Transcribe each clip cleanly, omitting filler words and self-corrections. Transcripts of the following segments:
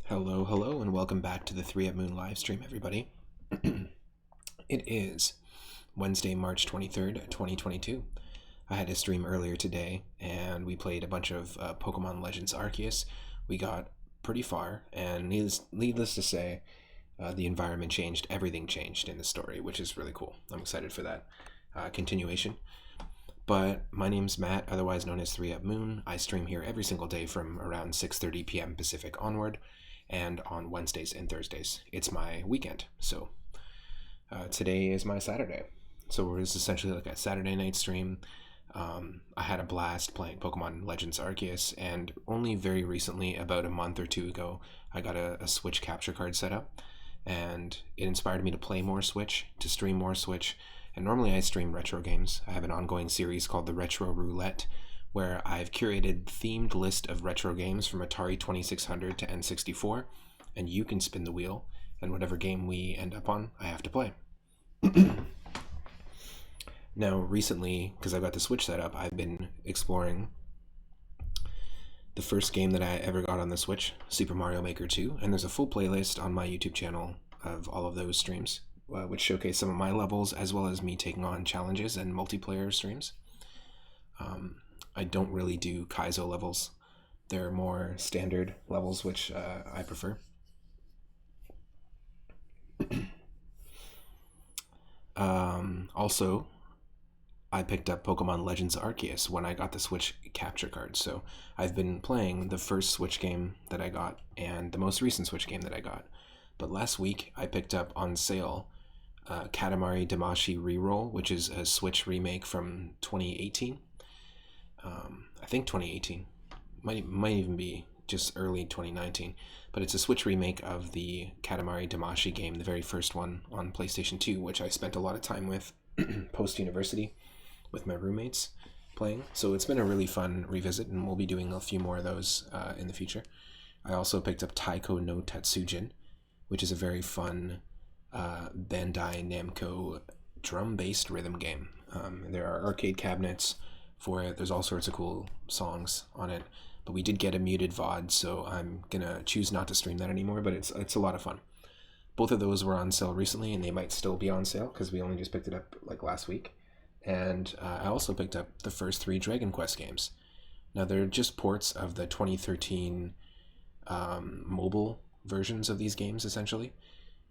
Hello, hello, and welcome back to the 3 at Moon live stream, everybody. It is Wednesday, March 23rd, 2022. I had a stream earlier today, and we played a bunch of Pokemon Legends Arceus. We got pretty far, and needless to say, the environment changed, everything changed in the story, which is really cool. I'm excited for that continuation. But my name's Matt, otherwise known as 3 at Moon. I stream here every single day from around 6:30 p.m. Pacific onward, and on Wednesdays and Thursdays. It's my weekend, so today is my Saturday. So it was essentially like a Saturday night stream. I had a blast playing Pokemon Legends Arceus, and only very recently, about a month or two ago, I got a Switch capture card set up, and it inspired me to play more Switch, to stream more Switch. And normally I stream retro games. I have an ongoing series called the Retro Roulette, where I've curated themed list of retro games from Atari 2600 to N64, and you can spin the wheel, and whatever game we end up on, I have to play. Now, recently, because I've got the Switch set up, I've been exploring the first game that I ever got on the Switch, Super Mario Maker 2, and there's a full playlist on my YouTube channel of all of those streams, which showcase some of my levels, as well as me taking on challenges and multiplayer streams. I don't really do Kaizo levels. They're more standard levels, which I prefer. Also, I picked up Pokemon Legends Arceus when I got the Switch capture card, so I've been playing the first Switch game that I got and the most recent Switch game that I got. But last week, I picked up on sale Katamari Damacy Reroll, which is a Switch remake from 2018. I think 2018. Might even be just early 2019. But it's a Switch remake of the Katamari Damacy game, the very first one on PlayStation 2, which I spent a lot of time with post-university with my roommates playing. So it's been a really fun revisit, and we'll be doing a few more of those in the future. I also picked up Taiko no Tatsujin, which is a very fun Bandai Namco drum-based rhythm game. There are arcade cabinets for it. There's all sorts of cool songs on it, but we did get a muted VOD, so I'm gonna choose not to stream that anymore, but it's a lot of fun. Both of those were on sale recently, and they might still be on sale because we only just picked it up like last week. And I also picked up the first 3 Dragon Quest games. Now they're just ports of the 2013 mobile versions of these games, essentially,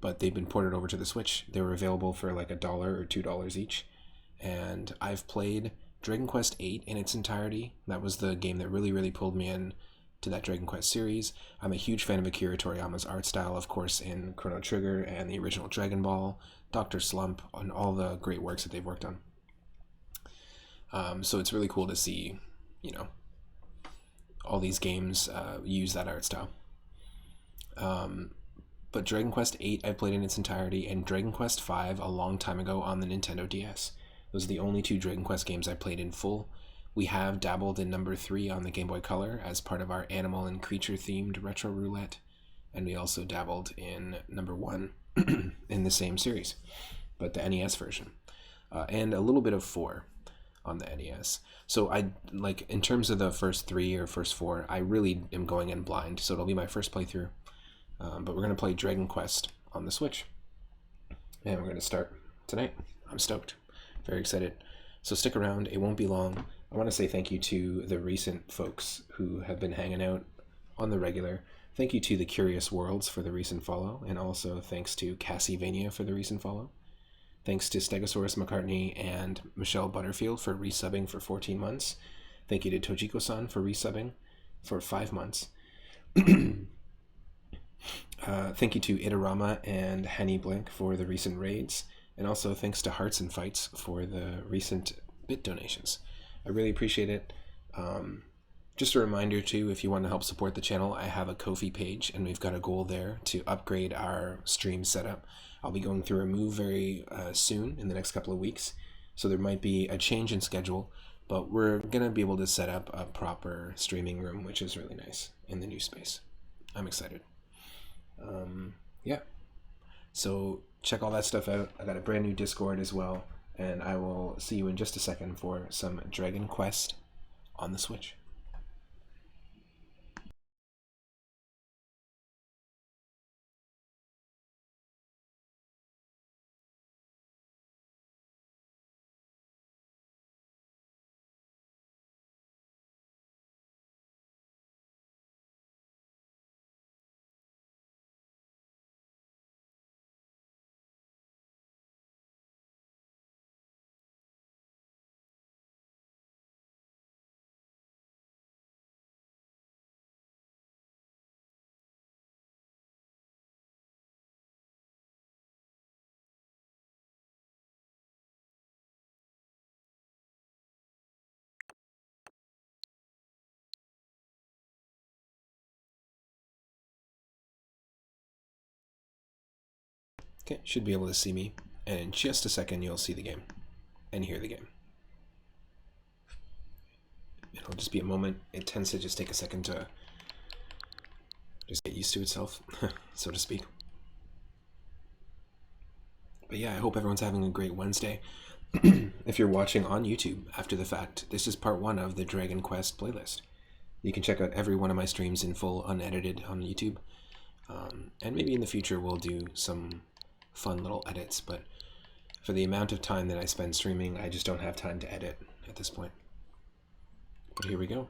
but they've been ported over to the Switch. They were available for like $1 or $2 each, and I've played Dragon Quest VIII in its entirety. That was the game that really pulled me in to that Dragon Quest series. I'm a huge fan of Akira Toriyama's art style, of course, in Chrono Trigger and the original Dragon Ball, Dr. Slump, and all the great works that they've worked on. So it's really cool to see, all these games use that art style. But Dragon Quest VIII I played in its entirety, and Dragon Quest V a long time ago on the Nintendo DS. Those are the only 2 Dragon Quest games I played in full. We have dabbled in number 3 on the Game Boy Color as part of our animal and creature themed retro roulette, and we also dabbled in number 1 in the same series, but the NES version, and a little bit of 4 on the NES. So in terms of the first 3 or first 4, I really am going in blind, so it'll be my first playthrough. But we're going to play Dragon Quest on the Switch, and we're going to start tonight. I'm stoked. Very excited. So stick around. It won't be long. I want to say thank you to the recent folks who have been hanging out on the regular. Thank you to the Curious Worlds for the recent follow, and also thanks to Cassivania for the recent follow. Thanks to Stegosaurus McCartney and Michelle Butterfield for resubbing for 14 months. Thank you to Tojiko-san for resubbing for 5 months. Thank you to Itarama and Henny Blink for the recent raids, and also thanks to Hearts and Fights for the recent bit donations. I really appreciate it. Just a reminder too, if you want to help support the channel, I have a Ko-fi page, and we've got a goal there to upgrade our stream setup. I'll be going through a move very soon in the next couple of weeks, so there might be a change in schedule, but we're gonna be able to set up a proper streaming room, which is really nice in the new space. I'm excited. Yeah, so check all that stuff out. I got a brand new Discord as well, and I will see you in just a second for some Dragon Quest on the Switch. Okay, should be able to see me, and in just a second you'll see the game and hear the game. It'll just be a moment. It tends to just take a second to just get used to itself, so to speak. But yeah, I hope everyone's having a great Wednesday. If you're watching on YouTube after the fact, this is part 1 of the Dragon Quest playlist. You can check out every one of my streams in full, unedited on YouTube. And maybe in the future we'll do some fun little edits, but for the amount of time that I spend streaming, I just don't have time to edit at this point. But here we go.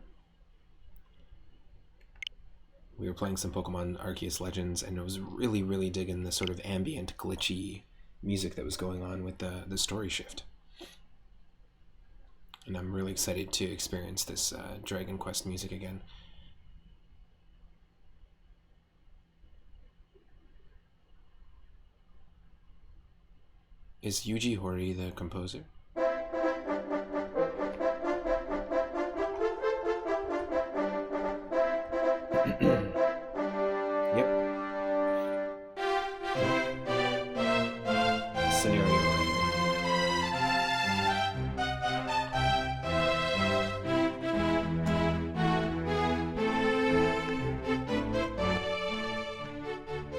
We were playing some Pokemon Arceus Legends, and I was really digging the sort of ambient, glitchy music that was going on with the story shift. And I'm really excited to experience this Dragon Quest music again. Is Yuji Horii the composer? Yep. Scenario writer.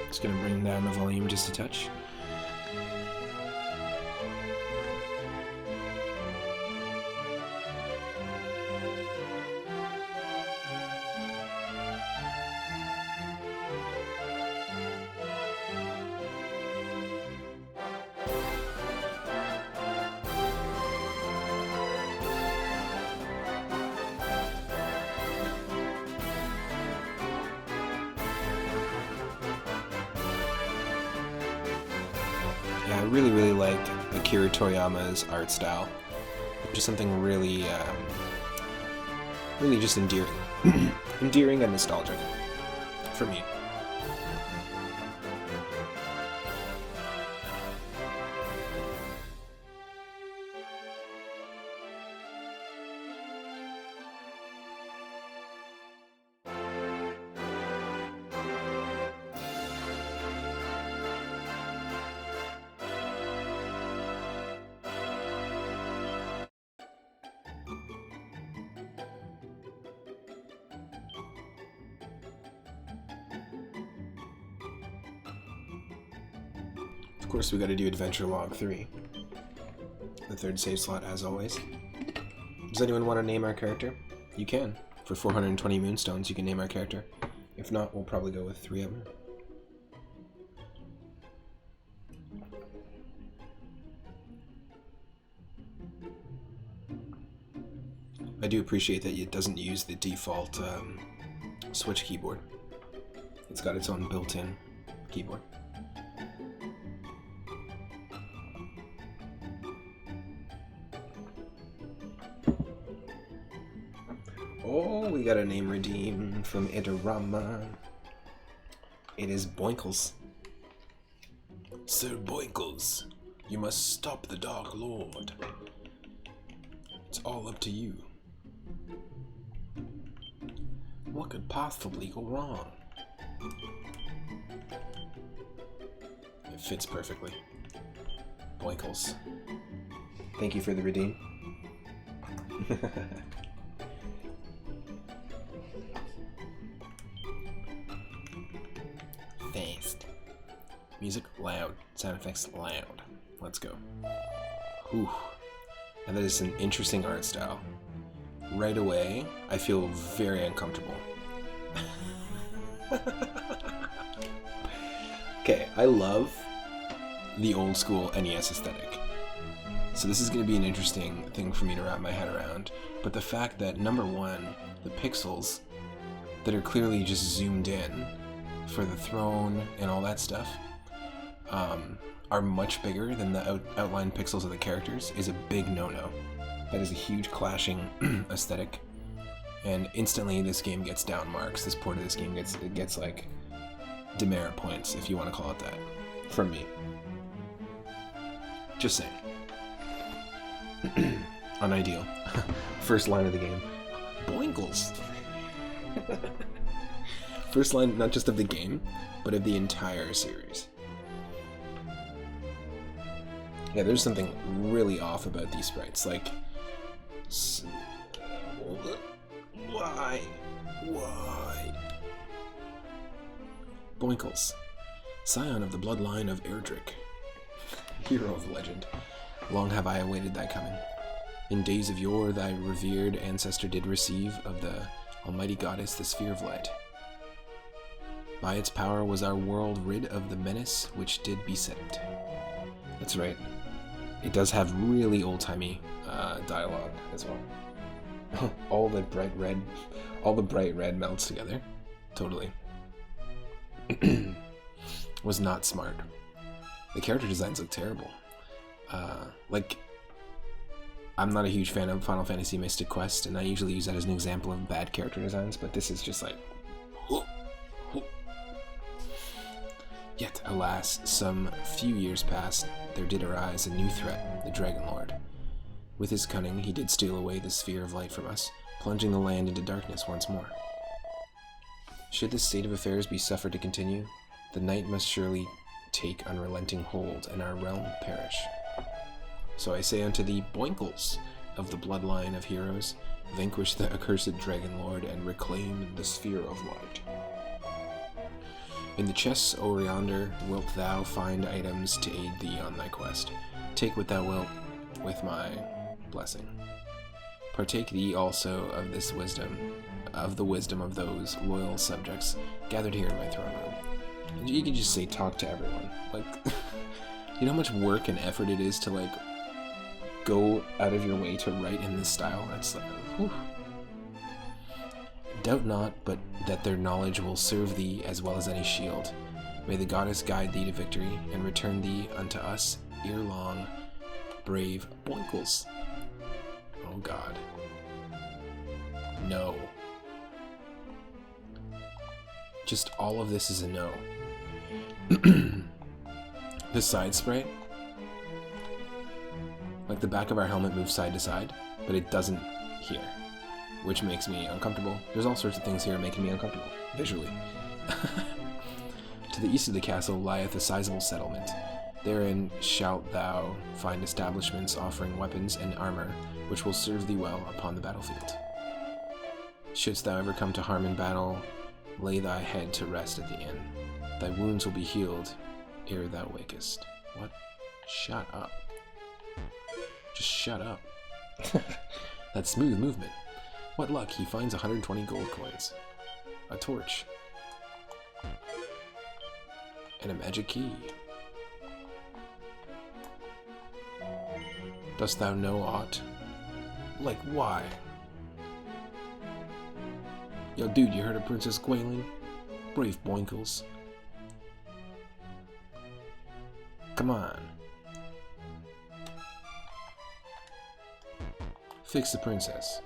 Just gonna bring down the volume just a touch. Yeah, I really like Akira Toriyama's art style. Just something really just endearing. Endearing and nostalgic for me. Of course, we gotta do Adventure Log 3. The 3rd save slot, as always. Does anyone want to name our character? You can. For 420 Moonstones, you can name our character. If not, we'll probably go with 3 of them. I do appreciate that it doesn't use the default Switch keyboard. It's got its own built-in keyboard. Oh, we got a name redeem from Idarama. It is Boinkles. Sir Boinkles, you must stop the Dark Lord. It's all up to you. What could possibly go wrong? It fits perfectly. Boinkles. Thank you for the redeem. Fast. Music loud. Sound effects loud. Let's go. Whew. And that is an interesting art style. Right away, I feel very uncomfortable. Okay, I love the old school NES aesthetic. So this is going to be an interesting thing for me to wrap my head around. But the fact that, number one, the pixels that are clearly just zoomed in for the throne and all that stuff are much bigger than the outline pixels of the characters is a big no-no. That is a huge clashing aesthetic, and instantly this game gets down marks. This port of this game gets like demerit points, if you want to call it that, from me. Just saying. Unideal. First line of the game. Boinkles. First line not just of the game, but of the entire series. Yeah, there's something really off about these sprites. Like, why? Boinkles, scion of the bloodline of Erdrick, hero of legend. Long have I awaited thy coming. In days of yore, thy revered ancestor did receive of the almighty goddess the sphere of light. By its power was our world rid of the menace which did beset it. That's right. It does have really old-timey dialogue as well. all the bright red melts together. Totally. Was not smart. The character designs look terrible. Like, I'm not a huge fan of Final Fantasy Mystic Quest, and I usually use that as an example of bad character designs, but this is just like... Yet, alas, some few years past, there did arise a new threat, the Dragon Lord. With his cunning, he did steal away the sphere of light from us, plunging the land into darkness once more. Should this state of affairs be suffered to continue, the night must surely take unrelenting hold, and our realm perish. So I say unto thee, Boinkles, of the bloodline of heroes, vanquish the accursed Dragon Lord, and reclaim the sphere of light. In the chests o'er yonder wilt thou find items to aid thee on thy quest. Take what thou wilt, with my blessing. Partake thee also of this wisdom, of the wisdom of those loyal subjects gathered here in my throne room. You can just say talk to everyone. Like, you know how much work and effort it is to, like, go out of your way to write in this style? That's like, whew. Doubt not, but that their knowledge will serve thee as well as any shield. May the goddess guide thee to victory, and return thee unto us ere long, brave Boinkles. Oh God. No. Just all of this is a no. The side sprite, like the back of our helmet moves side to side, but it doesn't here, which makes me uncomfortable. There's all sorts of things here making me uncomfortable, visually. To the east of the castle lieth a sizable settlement. Therein shalt thou find establishments offering weapons and armor, which will serve thee well upon the battlefield. Shouldst thou ever come to harm in battle, lay thy head to rest at the inn. Thy wounds will be healed ere thou wakest. What? Shut up. Just shut up. That smooth movement. What luck, he finds 120 gold coins. A torch. And a magic key. Dost thou know aught? Like, why? Yo, dude, you heard of Princess Gwailing? Brave Boinkles. Come on. Fix the princess.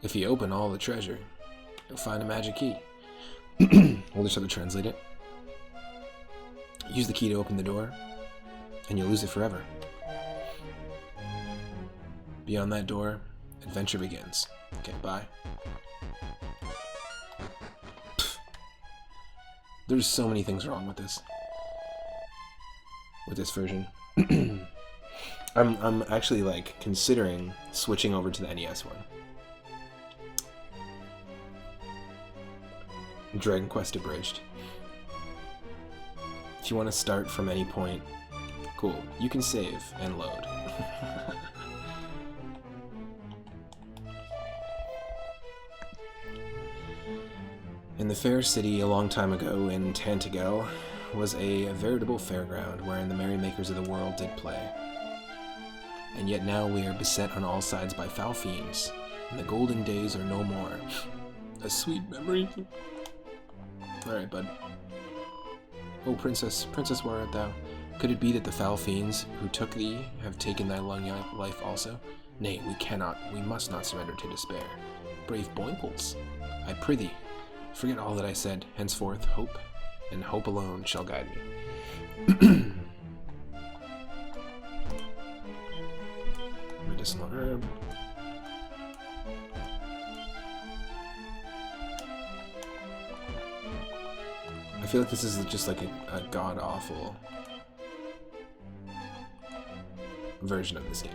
If you open all the treasure, you'll find a magic key. We'll just have to translate it. Use the key to open the door, and you'll lose it forever. Beyond that door, adventure begins. Okay, bye. Pfft. There's so many things wrong with this version. I'm actually, like, considering switching over to the NES one. Dragon Quest Abridged. If you want to start from any point, cool. You can save and load. In the fair city a long time ago in Tantagel was a veritable fairground wherein the merrymakers of the world did play. And yet now we are beset on all sides by foul fiends, and the golden days are no more. A sweet memory. Alright, bud. Oh, princess, where art thou? Could it be that the foul fiends who took thee have taken thy long life also? Nay, we must not surrender to despair. Brave Boinkles, I prithee, forget all that I said. Henceforth, hope, and hope alone shall guide me. Medicinal herb. I feel like this is just like a god-awful version of this game.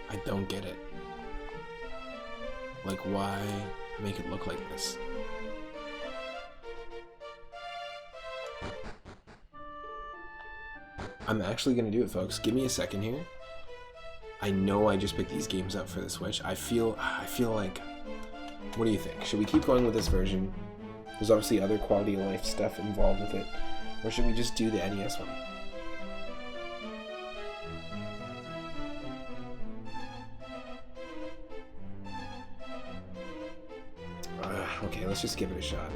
I don't get it. Like, why make it look like this? I'm actually gonna do it, folks. Give me a second here. I know I just picked these games up for the Switch. I feel like... What do you think? Should we keep going with this version? There's obviously other quality of life stuff involved with it. Or should we just do the NES one? Okay, let's just give it a shot.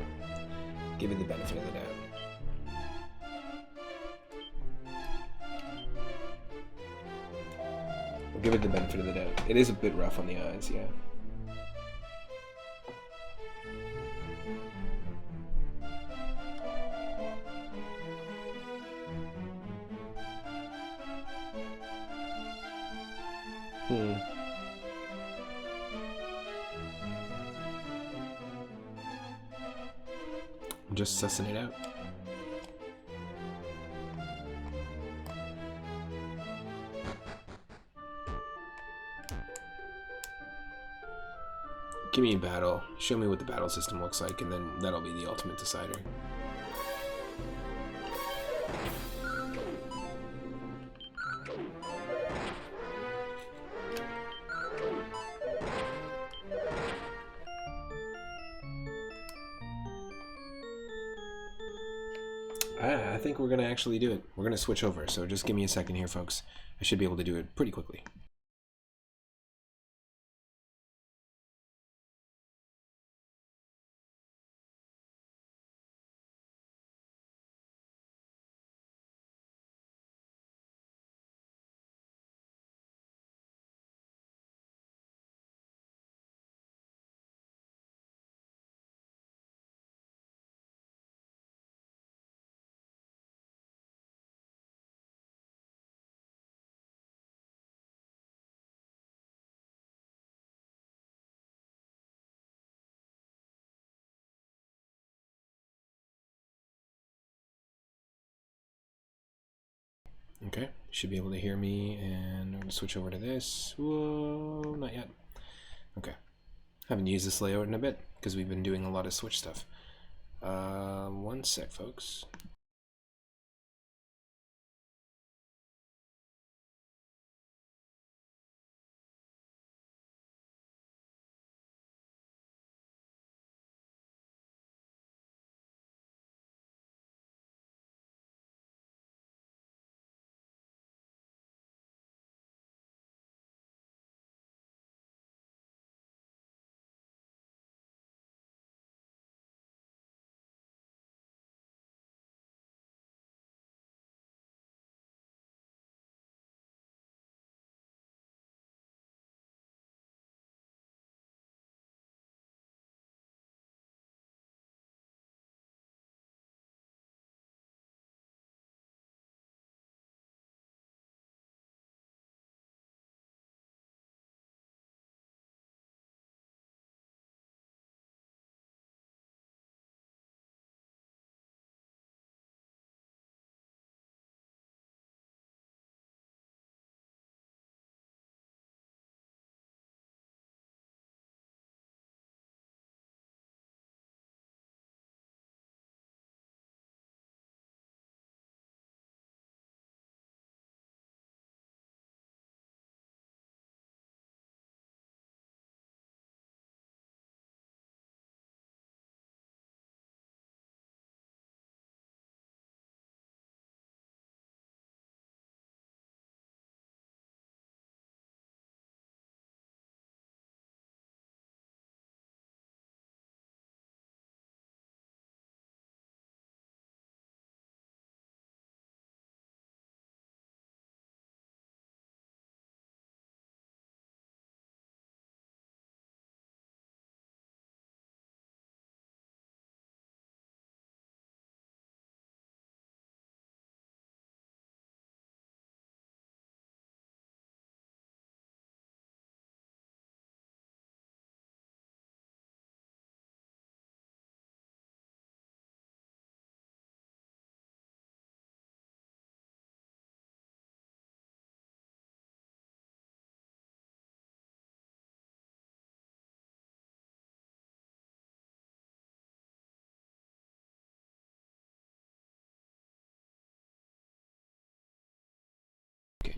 Give it the benefit of the doubt. We'll give it the benefit of the doubt. It is a bit rough on the eyes, yeah. I'm just sussing it out. Give me a battle. Show me what the battle system looks like, and then that'll be the ultimate decider. I think we're going to actually do it. We're going to switch over, so just give me a second here, folks. I should be able to do it pretty quickly. Okay, should be able to hear me, and I'm going to switch over to this. Whoa, not yet. Okay, haven't used this layout in a bit, because we've been doing a lot of Switch stuff. One sec, folks.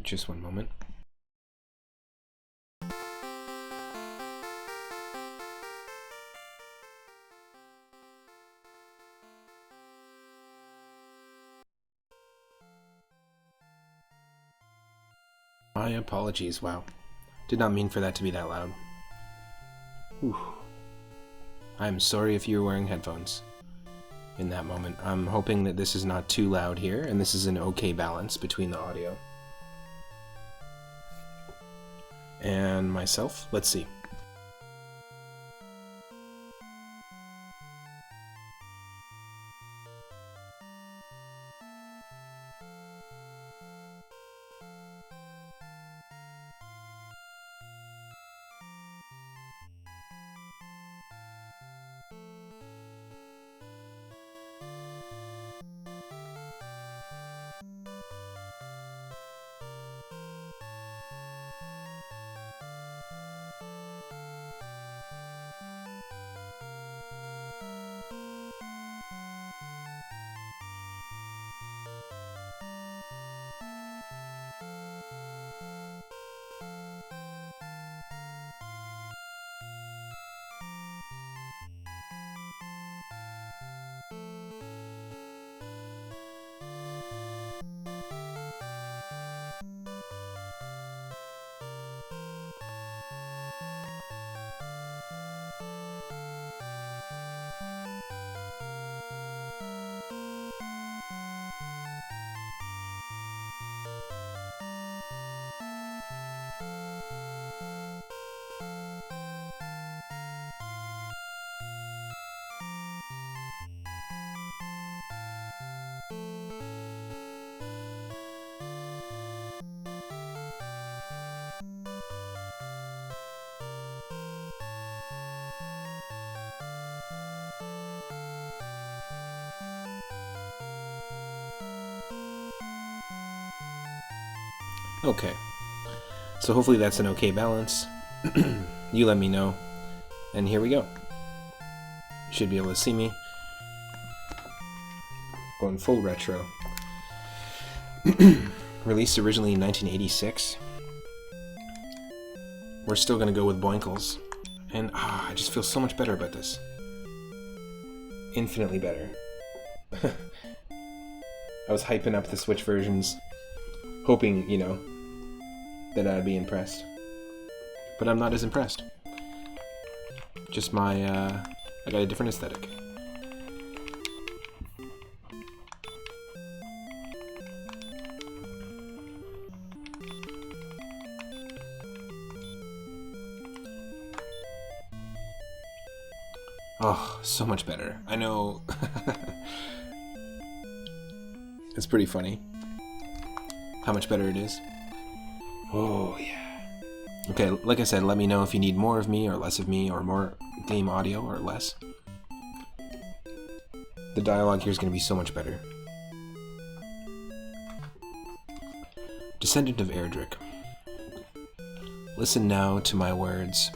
Just one moment. My apologies, wow. Did not mean for that to be that loud. Whew. I'm sorry if you're wearing headphones in that moment. I'm hoping that this is not too loud here, and this is an okay balance between the audio and myself. Let's see. Okay, so hopefully that's an okay balance. You let me know, and here we go. You should be able to see me. Going full retro. Released originally in 1986. We're still gonna go with Boinkles, and I just feel so much better about this. Infinitely better. I was hyping up the Switch versions, hoping, you know, that I'd be impressed. But I'm not as impressed. Just my, I got a different aesthetic. Oh, so much better. I know. It's pretty funny how much better it is. Oh, yeah. Okay, like I said, let me know if you need more of me or less of me, or more game audio or less. The dialogue here is going to be so much better. Descendant of Erdrick. Listen now to my words.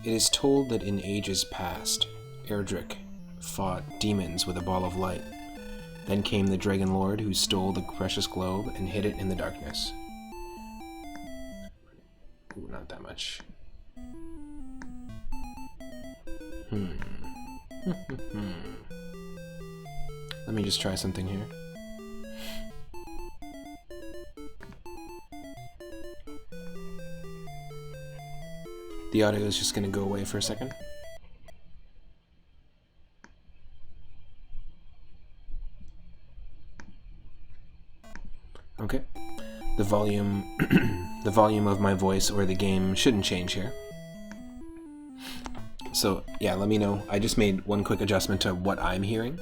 It is told that in ages past, Erdrick fought demons with a ball of light. Then came the Dragon Lord who stole the precious globe and hid it in the darkness. Ooh, not that much. Let me just try something here. The audio is just going to go away for a second. Okay. The volume the volume of my voice or the game shouldn't change here. So, yeah, let me know. I just made one quick adjustment to what I'm hearing.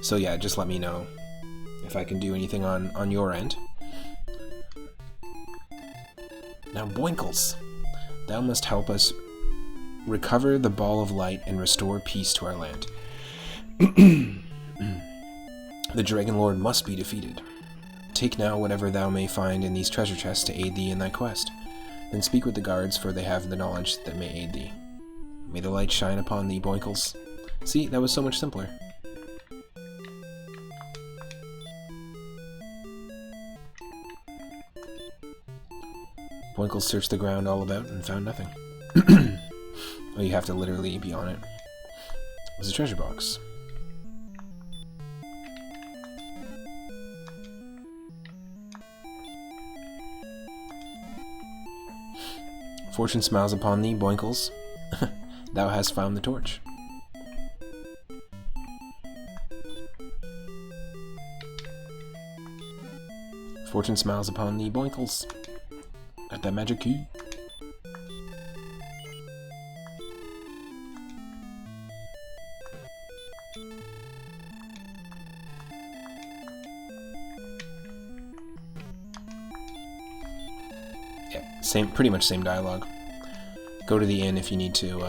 So, yeah, just let me know if I can do anything on your end. Now, Boinkles, thou must help us recover the ball of light and restore peace to our land. The Dragon Lord must be defeated. Take now whatever thou may find in these treasure chests to aid thee in thy quest. Then speak with the guards, for they have the knowledge that may aid thee. May the light shine upon thee, Boinkles. See, that was so much simpler. Boinkle searched the ground all about and found nothing. Oh, you have to literally be on it. There's a treasure box. Fortune smiles upon thee, Boinkles. Thou hast found the torch. Fortune smiles upon thee, Boinkles. Got that magic key? Yeah, pretty much same dialogue. Go to the inn if you need to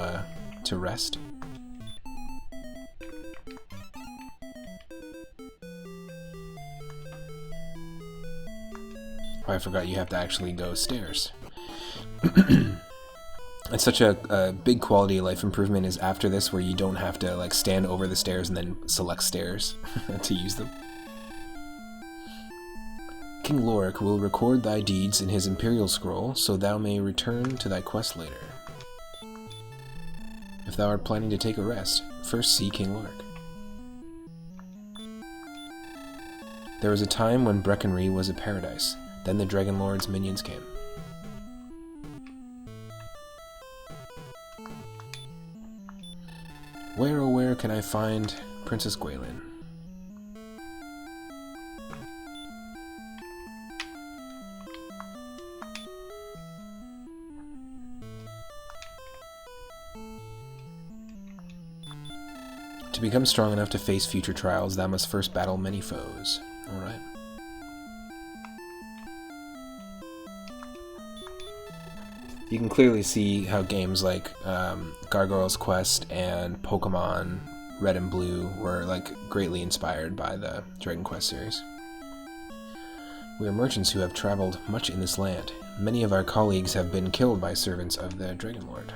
rest. Oh, I forgot you have to actually go stairs. It's such a big quality of life improvement is after this, where you don't have to like stand over the stairs and then select stairs to use them. King Lorik will record thy deeds in his imperial scroll, so thou may return to thy quest later. If thou art planning to take a rest, first see King Lorik. There was a time when Breckenry was a paradise. Then the Dragon Lord's minions came. Where, oh where can I find Princess Gwaelin? To become strong enough to face future trials, thou must first battle many foes. Alright. You can clearly see how games like Gargoyle's Quest and Pokemon Red and Blue were like greatly inspired by the Dragon Quest series. We are merchants who have traveled much in this land. Many of our colleagues have been killed by servants of the Dragon Lord.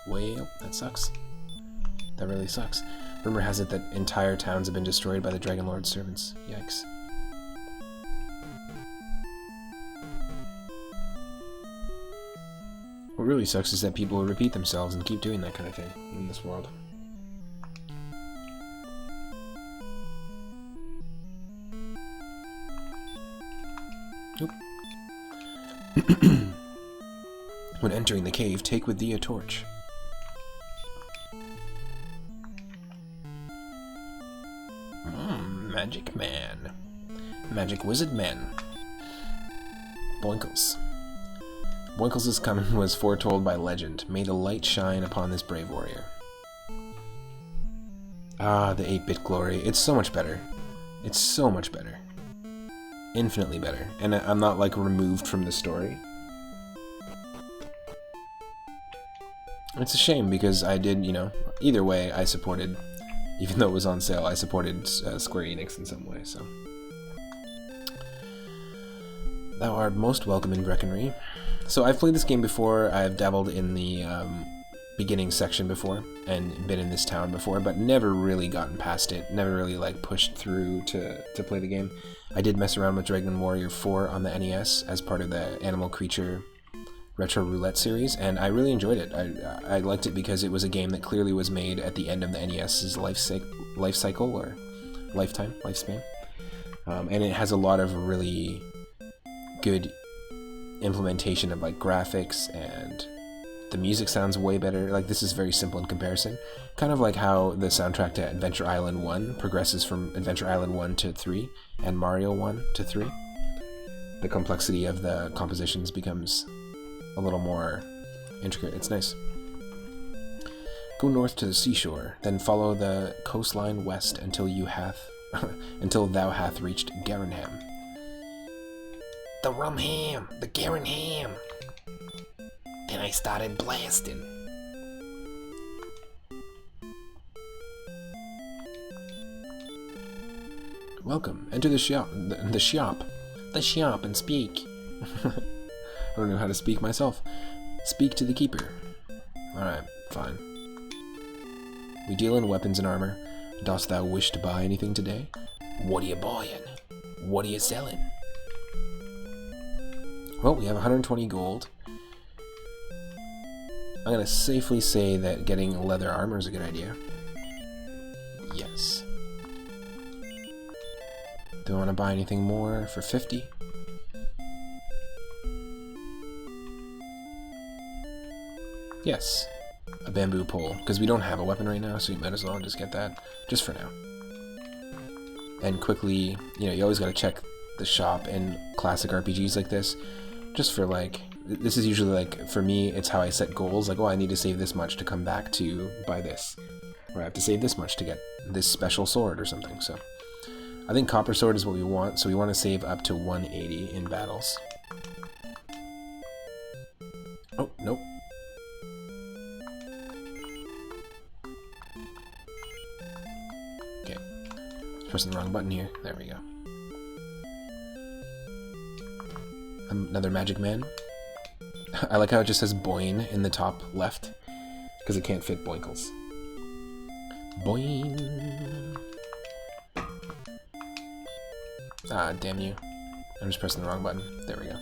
Well, that sucks. That really sucks. Rumor has it that entire towns have been destroyed by the Dragon Lord's servants. Yikes. What really sucks is that people repeat themselves and keep doing that kind of thing in this world. Oop. When entering the cave, take with thee a torch. Magic man. Magic wizard man. Boinkles. Boinkles' coming was foretold by legend. May the light shine upon this brave warrior. Ah, the 8-bit glory. It's so much better. It's so much better. Infinitely better. And I'm not, like, removed from the story. It's a shame, because I did, you know, either way, I supported, even though it was on sale, I supported Square Enix in some way, so. Thou art most welcome in Breckenry. So I've played this game before, I've dabbled in the beginning section before, and been in this town before, but never really gotten past it, never really like pushed through to play the game. I did mess around with Dragon Warrior 4 on the NES as part of the Animal Creature Retro Roulette series, and I really enjoyed it. I liked it because it was a game that clearly was made at the end of the NES's life cycle, or lifespan. And it has a lot of really good implementation of like graphics, and the music sounds way better. Like, this is very simple in comparison. Kind of like how the soundtrack to Adventure Island 1 progresses from Adventure Island 1 to 3 and Mario 1 to 3. The complexity of the compositions becomes a little more intricate. It's nice. Go north to the seashore, then follow the coastline west until thou hath reached Garenham. The Rumham! The Garenham! Then I started blasting. Welcome. Enter the shop. The shop and speak. I don't know how to speak myself. Speak to the keeper. Alright, fine. We deal in weapons and armor. Dost thou wish to buy anything today? What are you buying? What are you selling? Well, we have 120 gold. I'm going to safely say that getting leather armor is a good idea. Yes. Do I want to buy anything more for 50? Yes. A bamboo pole, because we don't have a weapon right now, so we might as well just get that, just for now. And quickly, you know, you always got to check the shop in classic RPGs like this, just for like, this is usually like, for me, it's how I set goals, like, oh, I need to save this much to come back to buy this, or I have to save this much to get this special sword or something, so. I think copper sword is what we want, so we want to save up to 180 in battles. Oh, nope. Okay, pressing the wrong button here, there we go. Another magic man. I like how it just says Boing in the top left, because it can't fit Boinkles. Boing! Ah, damn you. I'm just pressing the wrong button. There we go.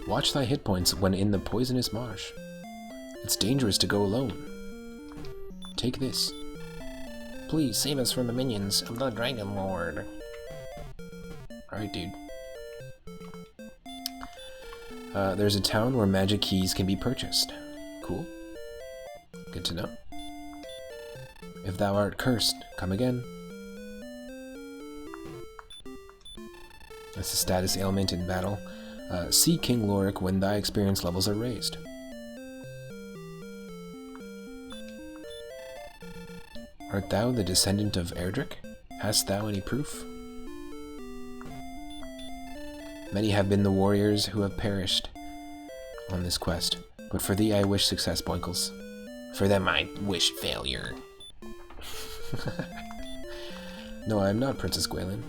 Watch thy hit points when in the poisonous marsh. It's dangerous to go alone. Take this. Please save us from the minions of the Dragon Lord. Alright, dude. There's a town where magic keys can be purchased. Cool. Good to know. If thou art cursed, come again. That's a status ailment in battle. See King Lorik when thy experience levels are raised. Art thou the descendant of Erdrick? Hast thou any proof? Many have been the warriors who have perished on this quest, but for thee I wish success, Boinkles. For them I wish failure. No, I am not Princess Gwaelin.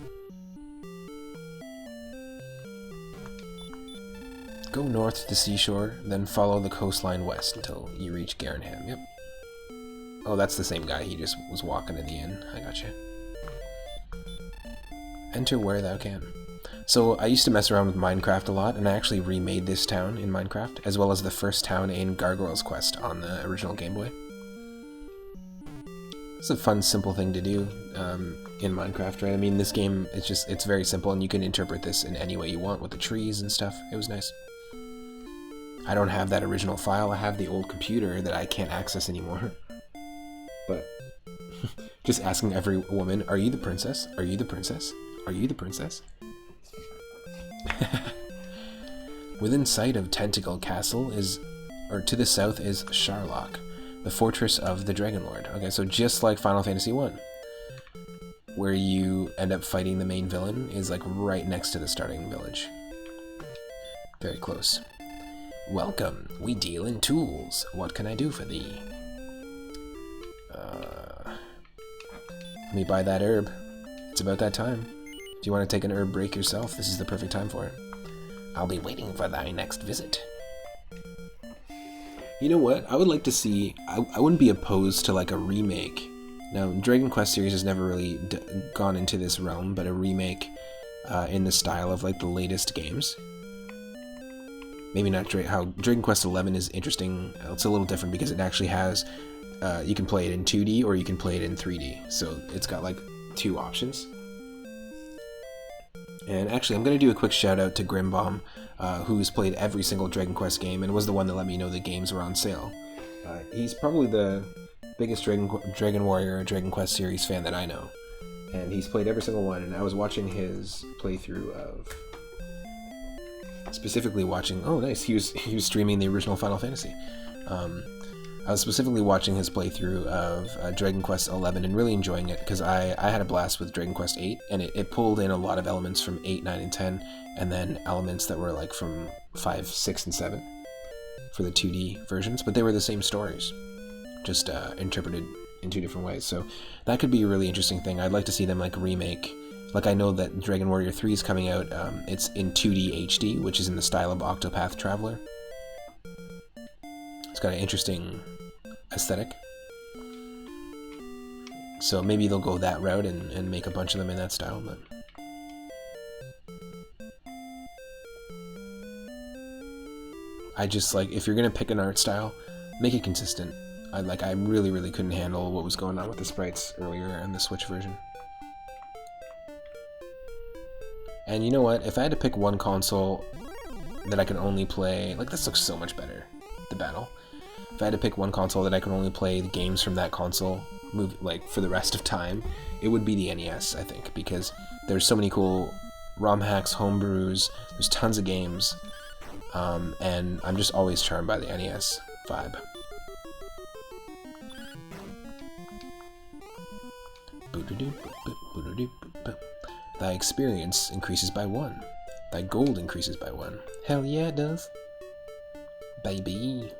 Go north to the seashore, then follow the coastline west until you reach Garenham. Yep. Oh, that's the same guy. He just was walking in the inn. I gotcha. Enter where thou can. So I used to mess around with Minecraft a lot, and I actually remade this town in Minecraft, as well as the first town in Gargoyle's Quest on the original Game Boy. It's a fun, simple thing to do in Minecraft, right? I mean, this game, it's very simple, and you can interpret this in any way you want with the trees and stuff. It was nice. I don't have that original file. I have the old computer that I can't access anymore. But just asking every woman, are you the princess? Are you the princess? Are you the princess? Within sight of Tentacle Castle to the south is Sharlock, the fortress of the Dragon Lord. Okay, so just like Final Fantasy 1, where you end up fighting the main villain, is like right next to the starting village. Very close. Welcome, we deal in tools. What can I do for thee? Let me buy that herb. It's about that time. If you want to take an herb break yourself, this is the perfect time for it. I'll be waiting for thy next visit. You know what? I would like to see... I wouldn't be opposed to like a remake. Now, Dragon Quest series has never really gone into this realm, but a remake in the style of like the latest games. Maybe not how Dragon Quest XI is interesting. It's a little different because it actually has... you can play it in 2D or you can play it in 3D. So it's got like two options. And actually, I'm going to do a quick shout out to Grimbomb, who's played every single Dragon Quest game and was the one that let me know the games were on sale. He's probably the biggest Dragon Warrior or Dragon Quest series fan that I know. And he's played every single one, and I was watching his playthrough of... Specifically watching... Oh, nice. He was streaming the original Final Fantasy. I was specifically watching his playthrough of Dragon Quest XI and really enjoying it because I had a blast with Dragon Quest VIII, and it pulled in a lot of elements from 8, 9, and 10, and then elements that were like from 5, 6, and 7 for the 2D versions, but they were the same stories, just interpreted in two different ways. So that could be a really interesting thing. I'd like to see them like remake. Like I know that Dragon Warrior 3 is coming out. It's in 2D HD, which is in the style of Octopath Traveler. It's got an interesting aesthetic. So maybe they'll go that route and make a bunch of them in that style, but... I just like, if you're gonna pick an art style, make it consistent. I really couldn't handle what was going on with the sprites earlier in the Switch version. And you know what? If I had to pick one console that I can only play, like, this looks so much better, the battle. If I had to pick one console that I could only play the games from that console, like, for the rest of time, it would be the NES, I think, because there's so many cool ROM hacks, homebrews, there's tons of games, and I'm just always charmed by the NES vibe. Thy experience increases by 1. Thy gold increases by 1. Hell yeah, it does. Baby.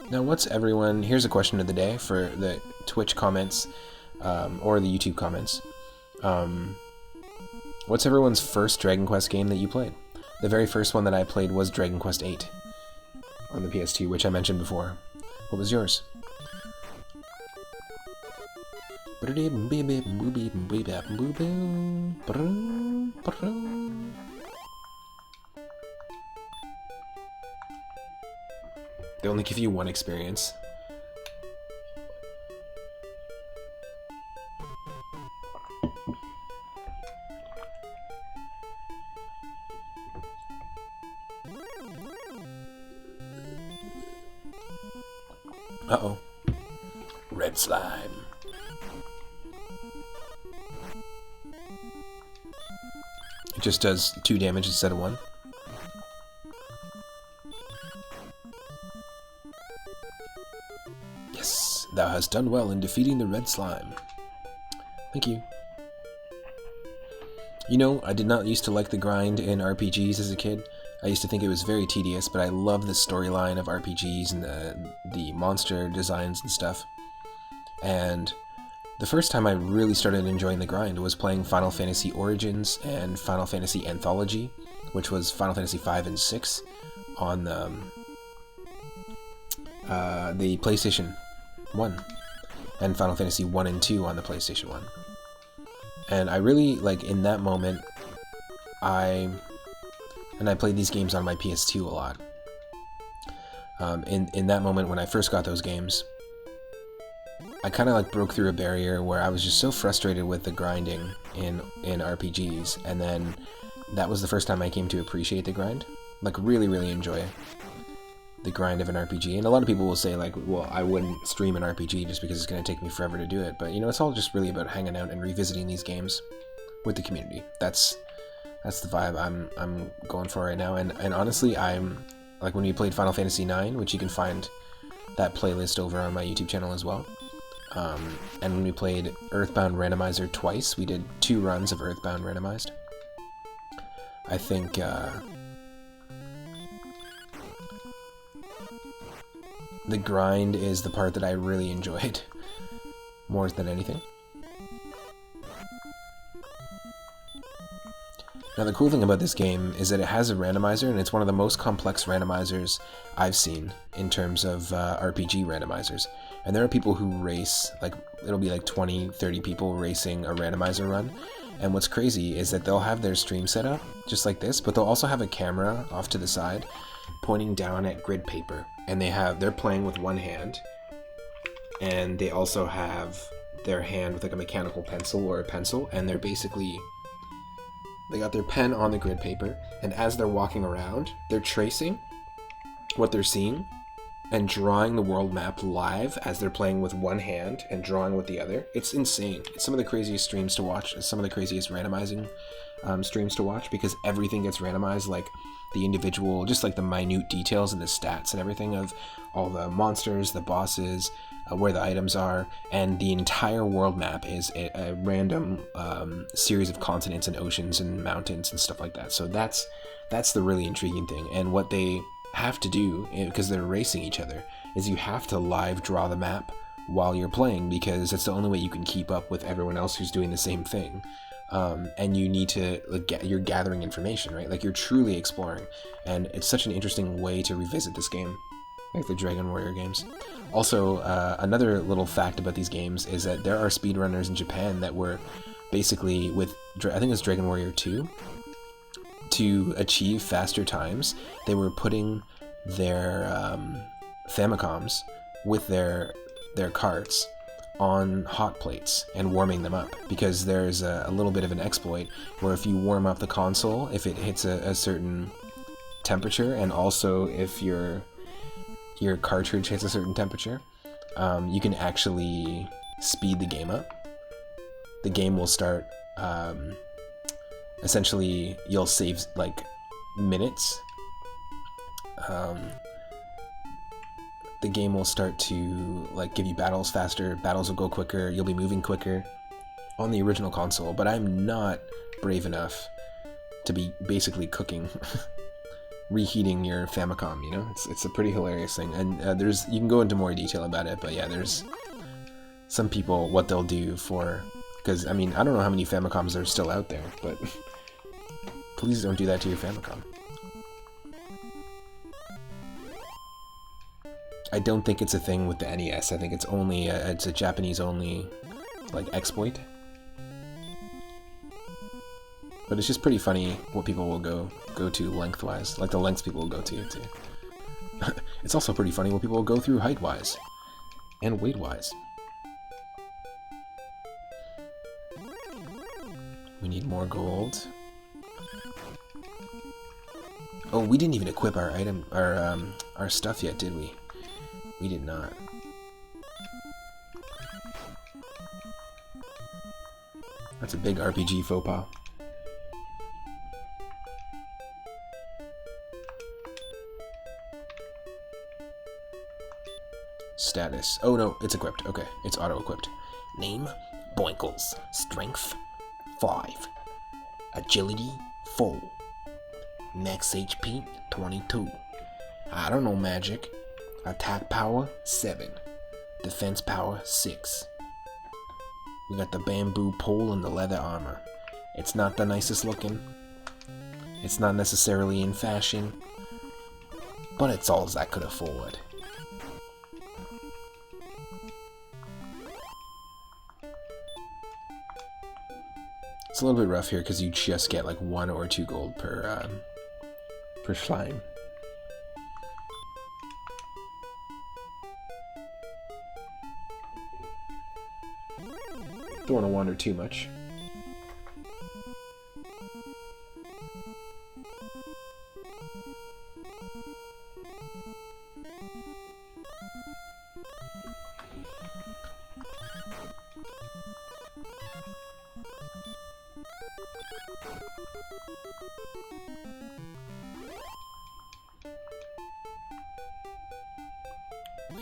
Now, what's everyone... Here's a question of the day for the Twitch comments, or the YouTube comments. What's everyone's first Dragon Quest game that you played? The very first one that I played was Dragon Quest VIII on the PS2, which I mentioned before. What was yours? They only give you one experience. Uh-oh. Red slime. It just does 2 damage instead of 1. Yes, thou hast done well in defeating the red slime. Thank you. You know, I did not used to like the grind in RPGs as a kid. I used to think it was very tedious, but I love the storyline of RPGs and the monster designs and stuff. And the first time I really started enjoying the grind was playing Final Fantasy Origins and Final Fantasy Anthology, which was Final Fantasy V and VI on the PlayStation 1, and Final Fantasy 1 and 2 on the PlayStation 1. And I really, like, in that moment, I played these games on my PS2 a lot. In that moment when I first got those games, I kind of like broke through a barrier where I was just so frustrated with the grinding in RPGs, and then that was the first time I came to appreciate the grind. Like, really enjoy the grind of an RPG. And a lot of people will say, like, well, I wouldn't stream an RPG just because it's going to take me forever to do it. But, you know, it's all just really about hanging out and revisiting these games with the community. That's the vibe I'm going for right now. And honestly, I'm, like, when we played Final Fantasy IX, which you can find that playlist over on my YouTube channel as well. And when we played Earthbound Randomizer twice, we did 2 runs of Earthbound Randomized. I think, the grind is the part that I really enjoyed more than anything. Now, the cool thing about this game is that it has a randomizer, and it's one of the most complex randomizers I've seen in terms of RPG randomizers. And there are people who race, like, it'll be like 20, 30 people racing a randomizer run. And what's crazy is that they'll have their stream set up just like this, but they'll also have a camera off to the side pointing down at grid paper. And they're playing with one hand, and they also have their hand with like a mechanical pencil or a pencil, and they got their pen on the grid paper, and as they're walking around, they're tracing what they're seeing and drawing the world map live as they're playing with one hand and drawing with the other. It's insane. It's some of the craziest streams to watch. It's some of the craziest randomizing streams to watch, because everything gets randomized, like the individual, just like the minute details and the stats and everything of all the monsters, the bosses, where the items are, and the entire world map is a random series of continents and oceans and mountains and stuff like that. So that's the really intriguing thing. And what they have to do, because they're racing each other, is you have to live draw the map while you're playing, because it's the only way you can keep up with everyone else who's doing the same thing. and you need to you're gathering information, right? Like you're truly exploring, and it's such an interesting way to revisit this game, like the Dragon Warrior games. Also, another little fact about these games is that there are speedrunners in Japan that were basically with, I think it was Dragon Warrior 2, to achieve faster times, they were putting their Famicoms with their carts on hot plates and warming them up, because there's a little bit of an exploit where if you warm up the console, if it hits a certain temperature, and also if your cartridge hits a certain temperature, you can actually speed the game up. The game will start, essentially you'll save like minutes. The game will start to like give you battles faster, battles will go quicker, you'll be moving quicker on the original console, but I'm not brave enough to be basically cooking reheating your Famicom, you know? It's a pretty hilarious thing, and you can go into more detail about it, but yeah, there's some people, what they'll do for, because I mean, I don't know how many Famicoms are still out there, but please don't do that to your Famicom. I don't think it's a thing with the NES. I think it's only it's a Japanese only like exploit. But it's just pretty funny what people will go to lengthwise, like the lengths people will go to. It's also pretty funny what people will go through height-wise and weight-wise. We need more gold. Oh, we didn't even equip our our stuff yet, did we? We did not. That's a big RPG faux pas. Status. Oh no, it's equipped. Okay, it's auto-equipped. Name, Boinkles. Strength, 5. Agility, 4. Max HP, 22. I don't know magic. Attack power, 7. Defense power, 6. We got the bamboo pole and the leather armor. It's not the nicest looking. It's not necessarily in fashion. But it's all I could afford. It's a little bit rough here because you just get like 1 or 2 gold per slime. Don't want to wander too much.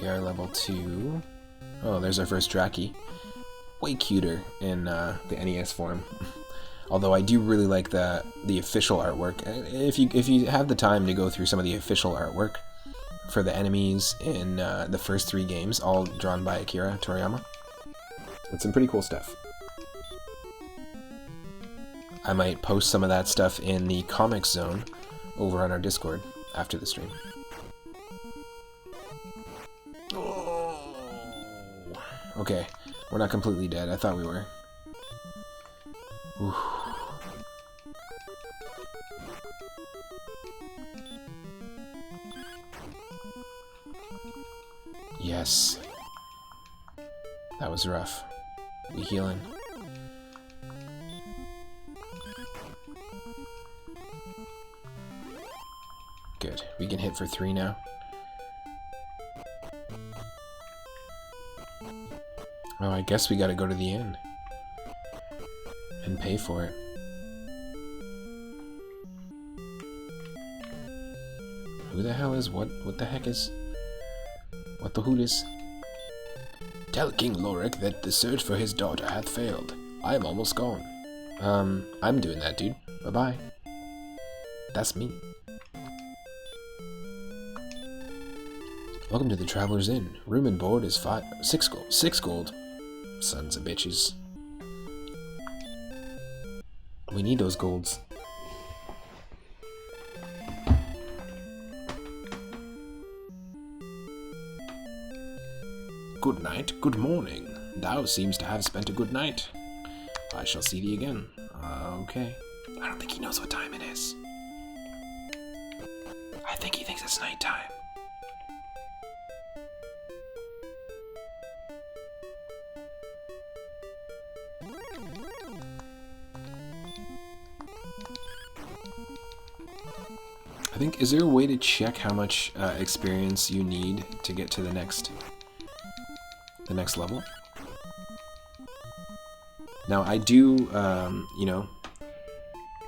We are level 2. Oh, there's our first Draki. Way cuter in the NES form. Although I do really like the official artwork. If you have the time to go through some of the official artwork for the enemies in the first 3 games, all drawn by Akira Toriyama, it's some pretty cool stuff. I might post some of that stuff in the Comics Zone over on our Discord after the stream. Okay, we're not completely dead. I thought we were. Oof. Yes. That was rough. We healing. Good. We can hit for 3 now. Oh, I guess we gotta go to the inn and pay for it. Who the hell is what the heck is? What the hoot is? Tell King Lorik that the search for his daughter hath failed. I am almost gone. I'm doing that, dude. Bye-bye. That's me. Welcome to the Traveler's Inn. Room and board is 6 gold. 6 gold. Sons of bitches. We need those golds. Good night, good morning. Thou seems to have spent a good night. I shall see thee again. Okay. I don't think he knows what time it is. I think he thinks it's nighttime. I think, is there a way to check how much experience you need to get to the next level? Now, I do, you know,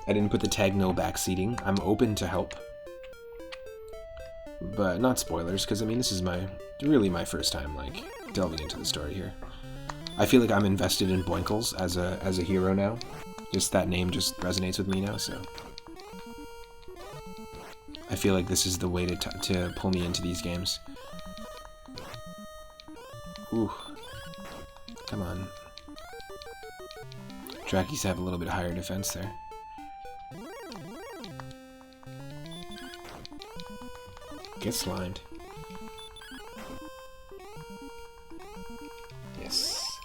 I didn't put the tag no backseating. I'm open to help. But not spoilers, because, I mean, this is really my first time, like, delving into the story here. I feel like I'm invested in Boinkles as a hero now. Just that name just resonates with me now, so... I feel like this is the way to pull me into these games. Ooh. Come on. Trackies have a little bit higher defense there. Get slimed. Yes.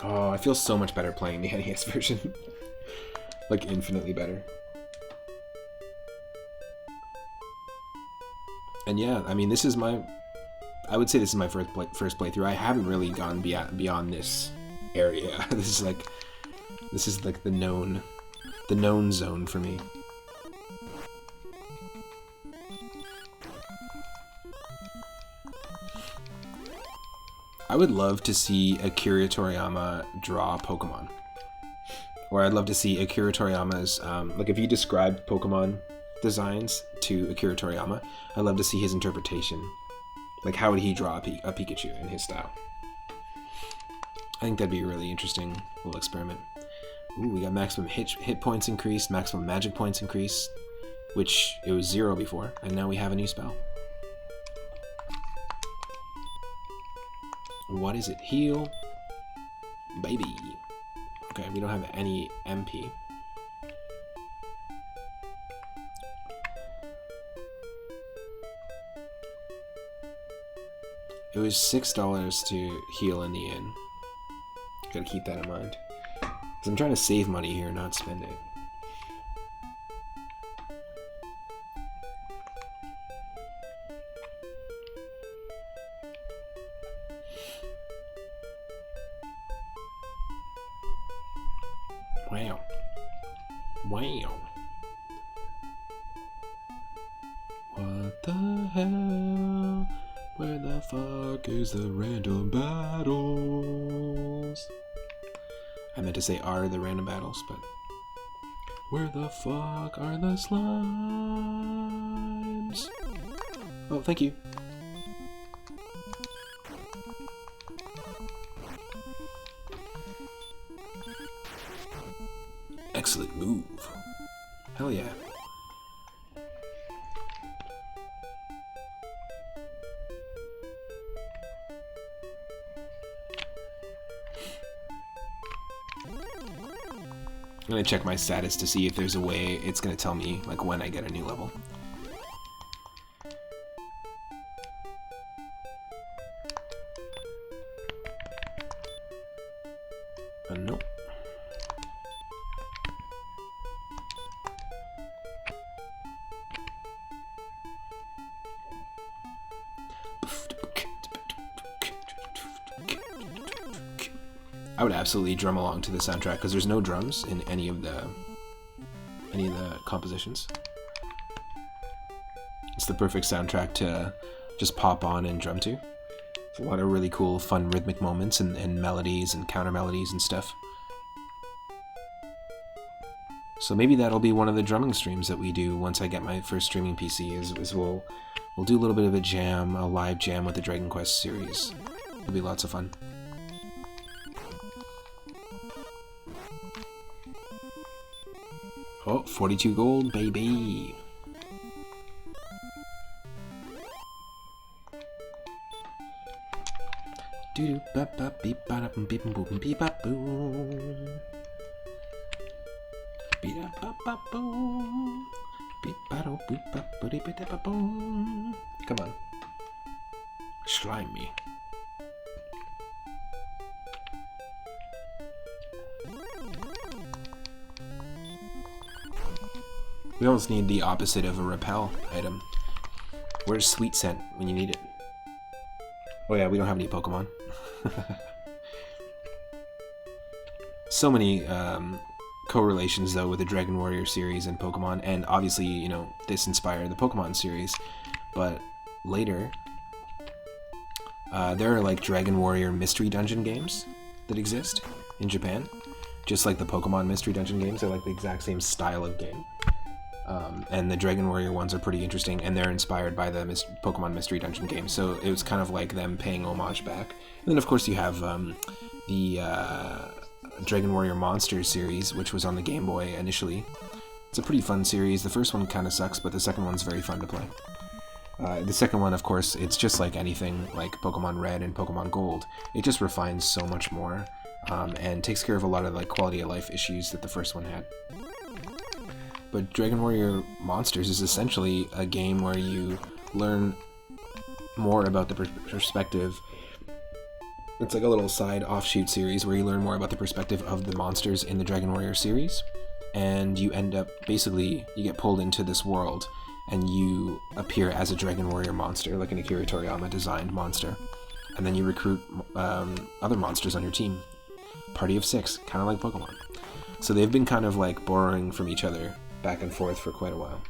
Oh, I feel so much better playing the NES version. Like, infinitely better. And yeah, I mean, I would say this is my first playthrough. I haven't really gone beyond this area. This is like the known zone for me. I would love to see Akira Toriyama draw Pokemon. Or I'd love to see Akira Toriyama's, like if you described Pokemon designs to Akira Toriyama, I'd love to see his interpretation. Like, how would he draw a Pikachu in his style? I think that'd be a really interesting little experiment. Ooh, we got maximum hit points increased, maximum magic points increased, which it was 0 before, and now we have a new spell. What is it? Heal? Baby. Okay, we don't have any MP. It was $6 to heal in the inn. Gotta keep that in mind. Because I'm trying to save money here, not spend it. Wow. Wow. What the hell? Where the fuck is the random battles? I meant to say are the random battles, but... Where the fuck are the slimes? Oh, thank you. Excellent move. Hell yeah. I'm gonna check my status to see if there's a way it's gonna tell me like when I get a new level. Nope. I would absolutely drum along to the soundtrack because there's no drums in any of the compositions. It's the perfect soundtrack to just pop on and drum to. It's a lot of really cool, fun rhythmic moments and melodies and counter melodies and stuff. So maybe that'll be one of the drumming streams that we do once I get my first streaming PC. Is we'll do a little bit of a live jam with the Dragon Quest series. It'll be lots of fun. Oh, 42 gold, baby. Do ba ba beep ba da beep boop beep ba boom. Come on. Slime me. We almost need the opposite of a repel item. Where's Sweet Scent when you need it? Oh yeah, we don't have any Pokemon. So many correlations though with the Dragon Warrior series and Pokemon, and obviously, you know, this inspired the Pokemon series. But later, there are like Dragon Warrior Mystery Dungeon games that exist in Japan. Just like the Pokemon Mystery Dungeon games, they're like the exact same style of game. And the Dragon Warrior ones are pretty interesting, and they're inspired by the Pokemon Mystery Dungeon game, so it was kind of like them paying homage back. And then of course you have the Dragon Warrior Monsters series, which was on the Game Boy initially. It's a pretty fun series. The first one kind of sucks, but the second one's very fun to play. The second one, of course, it's just like anything like Pokemon Red and Pokemon Gold. It just refines so much more, and takes care of a lot of like quality of life issues that the first one had. But Dragon Warrior Monsters is essentially a game where you learn more about the perspective. It's like a little side offshoot series where you learn more about the perspective of the monsters in the Dragon Warrior series, and you end up, basically, you get pulled into this world, and you appear as a Dragon Warrior monster, like an Akira Toriyama designed monster, and then you recruit other monsters on your team. Party of 6, kind of like Pokemon. So they've been kind of like borrowing from each other back and forth for quite a while.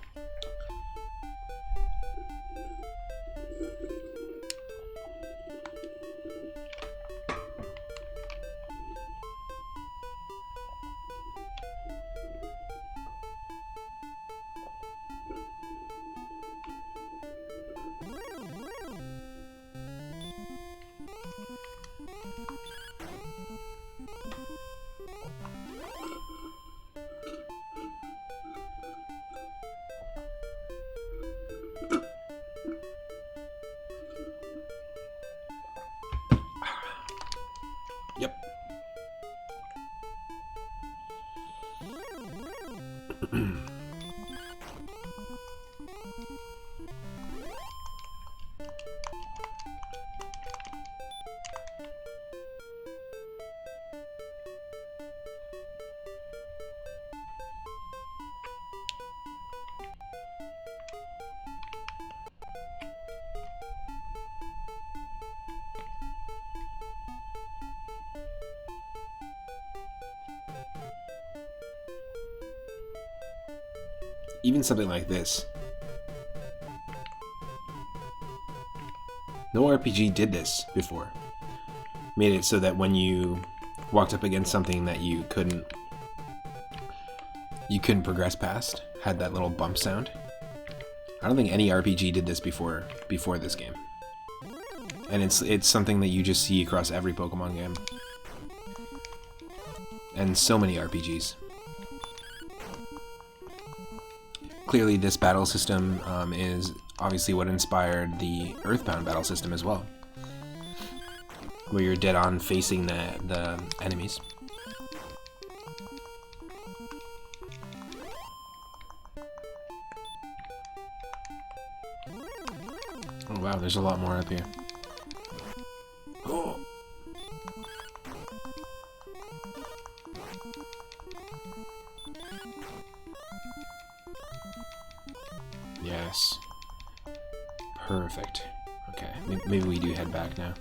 Yep. Even something like this. No RPG did this before. Made it so that when you walked up against something that you couldn't progress past, had that little bump sound. I don't think any RPG did this before this game. And it's something that you just see across every Pokemon game. And so many RPGs. Clearly, this battle system is obviously what inspired the Earthbound battle system as well, where you're dead on facing the enemies. Oh wow, there's a lot more up here. Oh. Yes. Perfect. Okay, maybe we do head back now.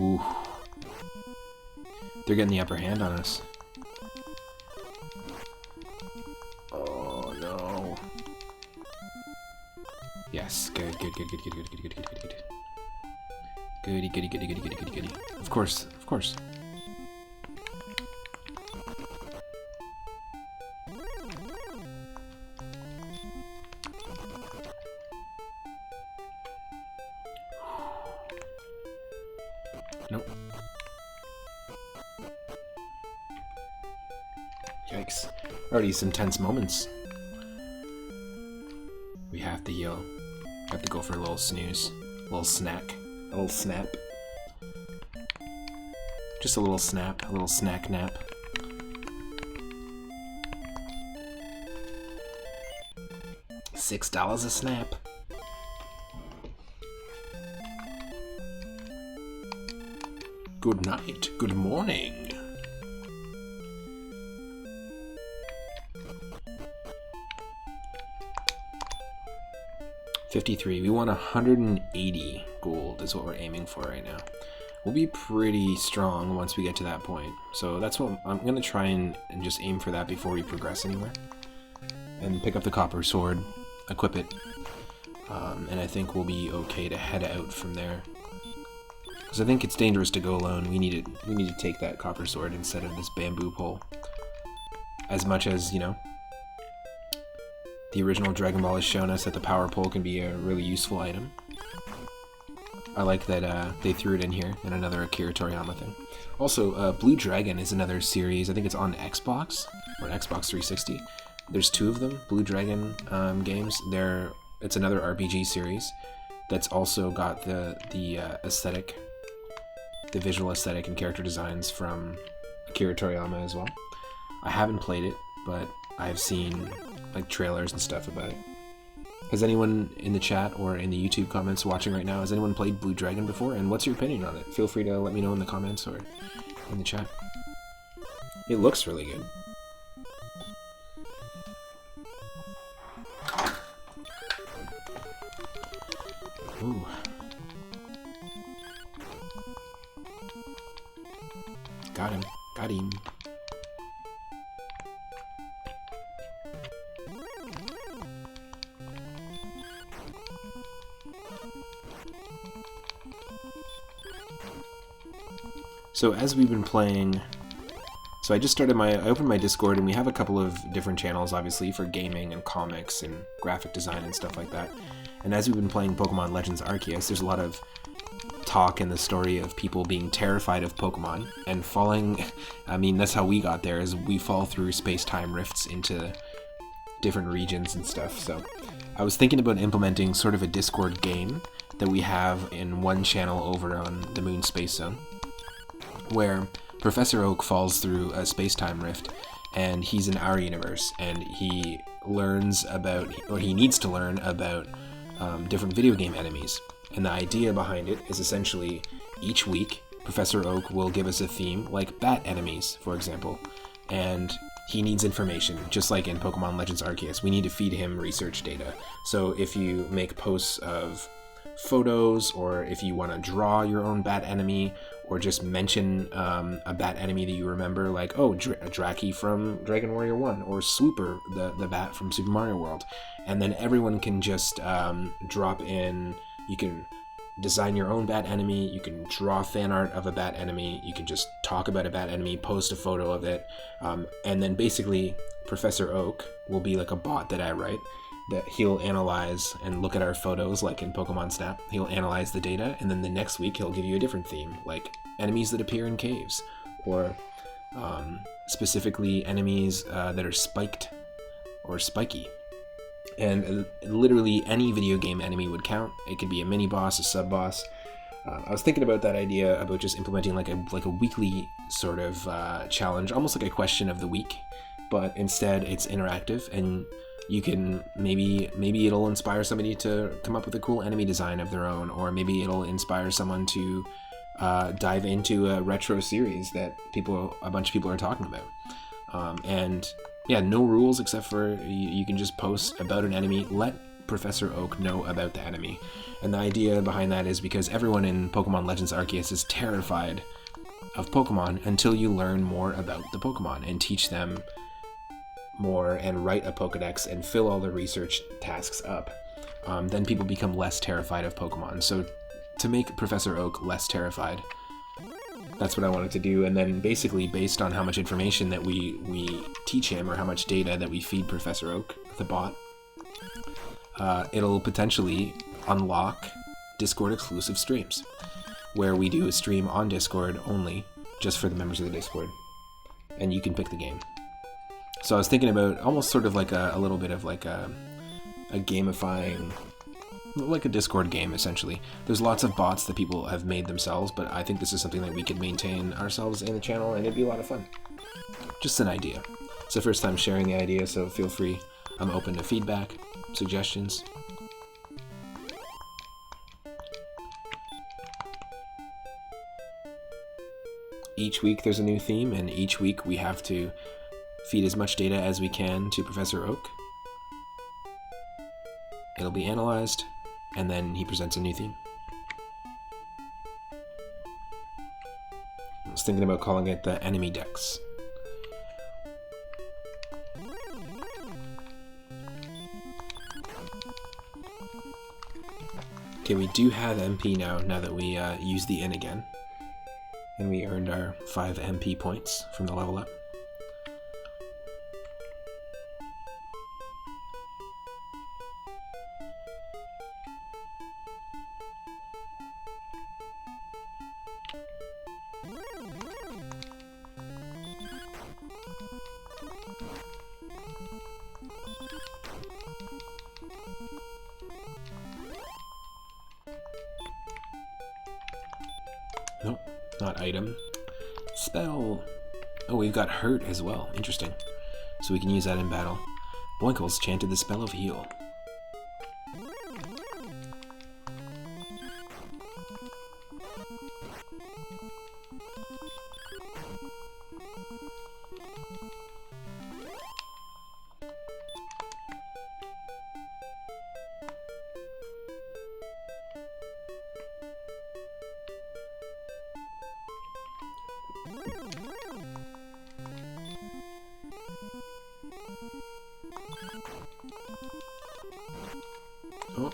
Ooh. They're getting the upper hand on us. Oh no. Yes, good. Goody. Of course. Nope. Yikes. Already some tense moments. We have to heal. Have to go for a little snooze. A little snack. A little snap. Just a little snap. A little snack nap. $6 a snap. Good night. Good morning. $53. We want 180 gold is what we're aiming for right now. We'll be pretty strong once we get to that point. So that's what I'm going to try and just aim for that before we progress anywhere. And pick up the copper sword, equip it, and I think we'll be okay to head out from there. Because I think it's dangerous to go alone. We need to take that copper sword instead of this bamboo pole. As much as, you know, the original Dragon Ball has shown us that the power pole can be a really useful item. I like that they threw it in here in another Akira Toriyama thing. Also, Blue Dragon is another series. I think it's on Xbox or Xbox 360. There's 2 of them, Blue Dragon games. It's another RPG series that's also got the aesthetic, the visual aesthetic and character designs from Akira Toriyama as well. I haven't played it, but I've seen like trailers and stuff about it. Has anyone in the chat or in the YouTube comments watching right now, has anyone played Blue Dragon before? And what's your opinion on it? Feel free to let me know in the comments or in the chat. It looks really good. Ooh. Got him. Got him. So as we've been playing, so I just started I opened my Discord, and we have a couple of different channels, obviously, for gaming and comics and graphic design and stuff like that. And as we've been playing Pokemon Legends Arceus, there's a lot of talk in the story of people being terrified of Pokemon and falling. I mean, that's how we got there, is we fall through space-time rifts into different regions and stuff. So I was thinking about implementing sort of a Discord game that we have in one channel over on the Moon Space Zone, where Professor Oak falls through a space-time rift, and he's in our universe, and he learns about, or he needs to learn about different video game enemies. And the idea behind it is essentially each week Professor Oak will give us a theme, like bat enemies, for example, and he needs information, just like in Pokemon Legends Arceus. We need to feed him research data. So if you make posts of photos, or if you want to draw your own bat enemy, or just mention a bat enemy that you remember, like, oh, Draki from Dragon Warrior 1, or Swooper, the bat from Super Mario World. And then everyone can just drop in, you can design your own bat enemy, you can draw fan art of a bat enemy, you can just talk about a bat enemy, post a photo of it, and then basically Professor Oak will be like a bot that I write, that he'll analyze and look at our photos, like in Pokemon Snap. He'll analyze the data, and then the next week he'll give you a different theme, like enemies that appear in caves, or specifically enemies that are spiked or spiky. And literally any video game enemy would count. It could be a mini boss, a sub boss. I was thinking about that idea about just implementing like a weekly sort of challenge, almost like a question of the week, but instead it's interactive, and you can maybe it'll inspire somebody to come up with a cool enemy design of their own, or maybe it'll inspire someone to dive into a retro series that a bunch of people are talking about. And yeah, no rules except for you can just post about an enemy, let Professor Oak know about the enemy. And the idea behind that is because everyone in Pokemon Legends Arceus is terrified of Pokemon until you learn more about the Pokemon and teach them more and write a Pokedex and fill all the research tasks up. Then people become less terrified of Pokemon. So to make Professor Oak less terrified, that's what I wanted to do. And then basically based on how much information that we teach him, or how much data that we feed Professor Oak, the bot, it'll potentially unlock Discord exclusive streams, where we do a stream on Discord only, just for the members of the Discord, and you can pick the game. So I was thinking about almost sort of like a little bit of like a gamifying, like a Discord game, essentially. There's lots of bots that people have made themselves, but I think this is something that we could maintain ourselves in the channel, and it'd be a lot of fun. Just an idea. It's the first time sharing the idea, so feel free. I'm open to feedback. suggestions. Each week there's a new theme, and each week we have to feed as much data as we can to Professor Oak. It'll be analyzed, and then he presents a new theme. I was thinking about calling it the Enemy Dex. Okay, we do have MP now that we use the inn again. And we earned our 5 MP points from the level up. Nope, not item. Spell. Oh, we've got hurt as well. Interesting. So we can use that in battle. Boinkles chanted the spell of heal. Oh.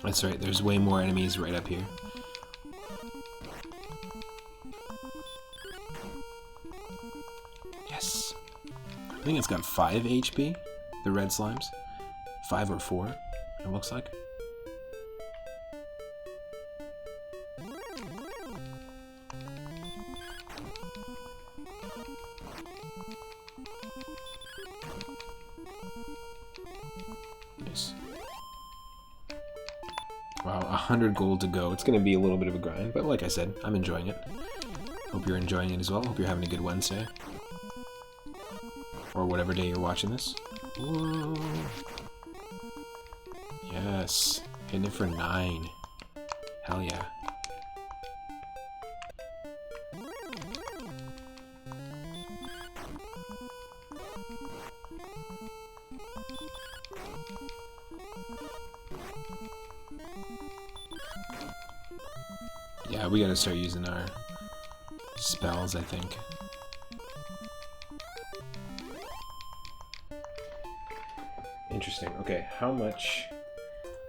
That's right, there's way more enemies right up here. Yes! I think it's got 5 HP, the red slimes. 5 or 4, it looks like. Nice. Wow, 100 gold to go. It's going to be a little bit of a grind, but like I said, I'm enjoying it. Hope you're enjoying it as well. Hope you're having a good Wednesday. Or whatever day you're watching this. Whoa. Yes. Hitting it for 9. Hell yeah. Yeah, we gotta start using our spells, I think. Interesting. Okay, how much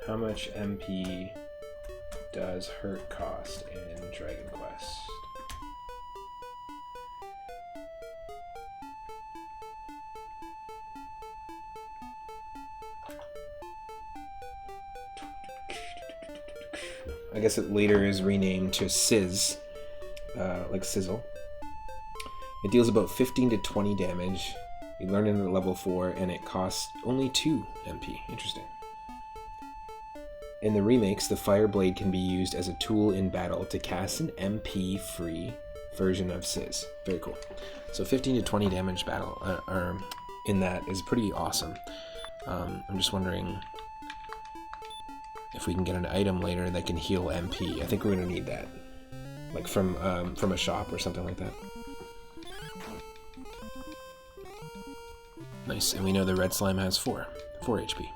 MP does hurt cost in Dragon Quest? I guess it later is renamed to Sizz, like Sizzle. It deals about 15 to 20 damage. You learn it at level 4, and it costs only 2 MP. Interesting. In the remakes, the Fire Blade can be used as a tool in battle to cast an MP-free version of Sizz. Very cool. So 15 to 20 damage battle in that is pretty awesome. I'm just wondering if we can get an item later that can heal MP. I think we're gonna need that, like from a shop or something like that. Nice, and we know the red slime has 4 HP.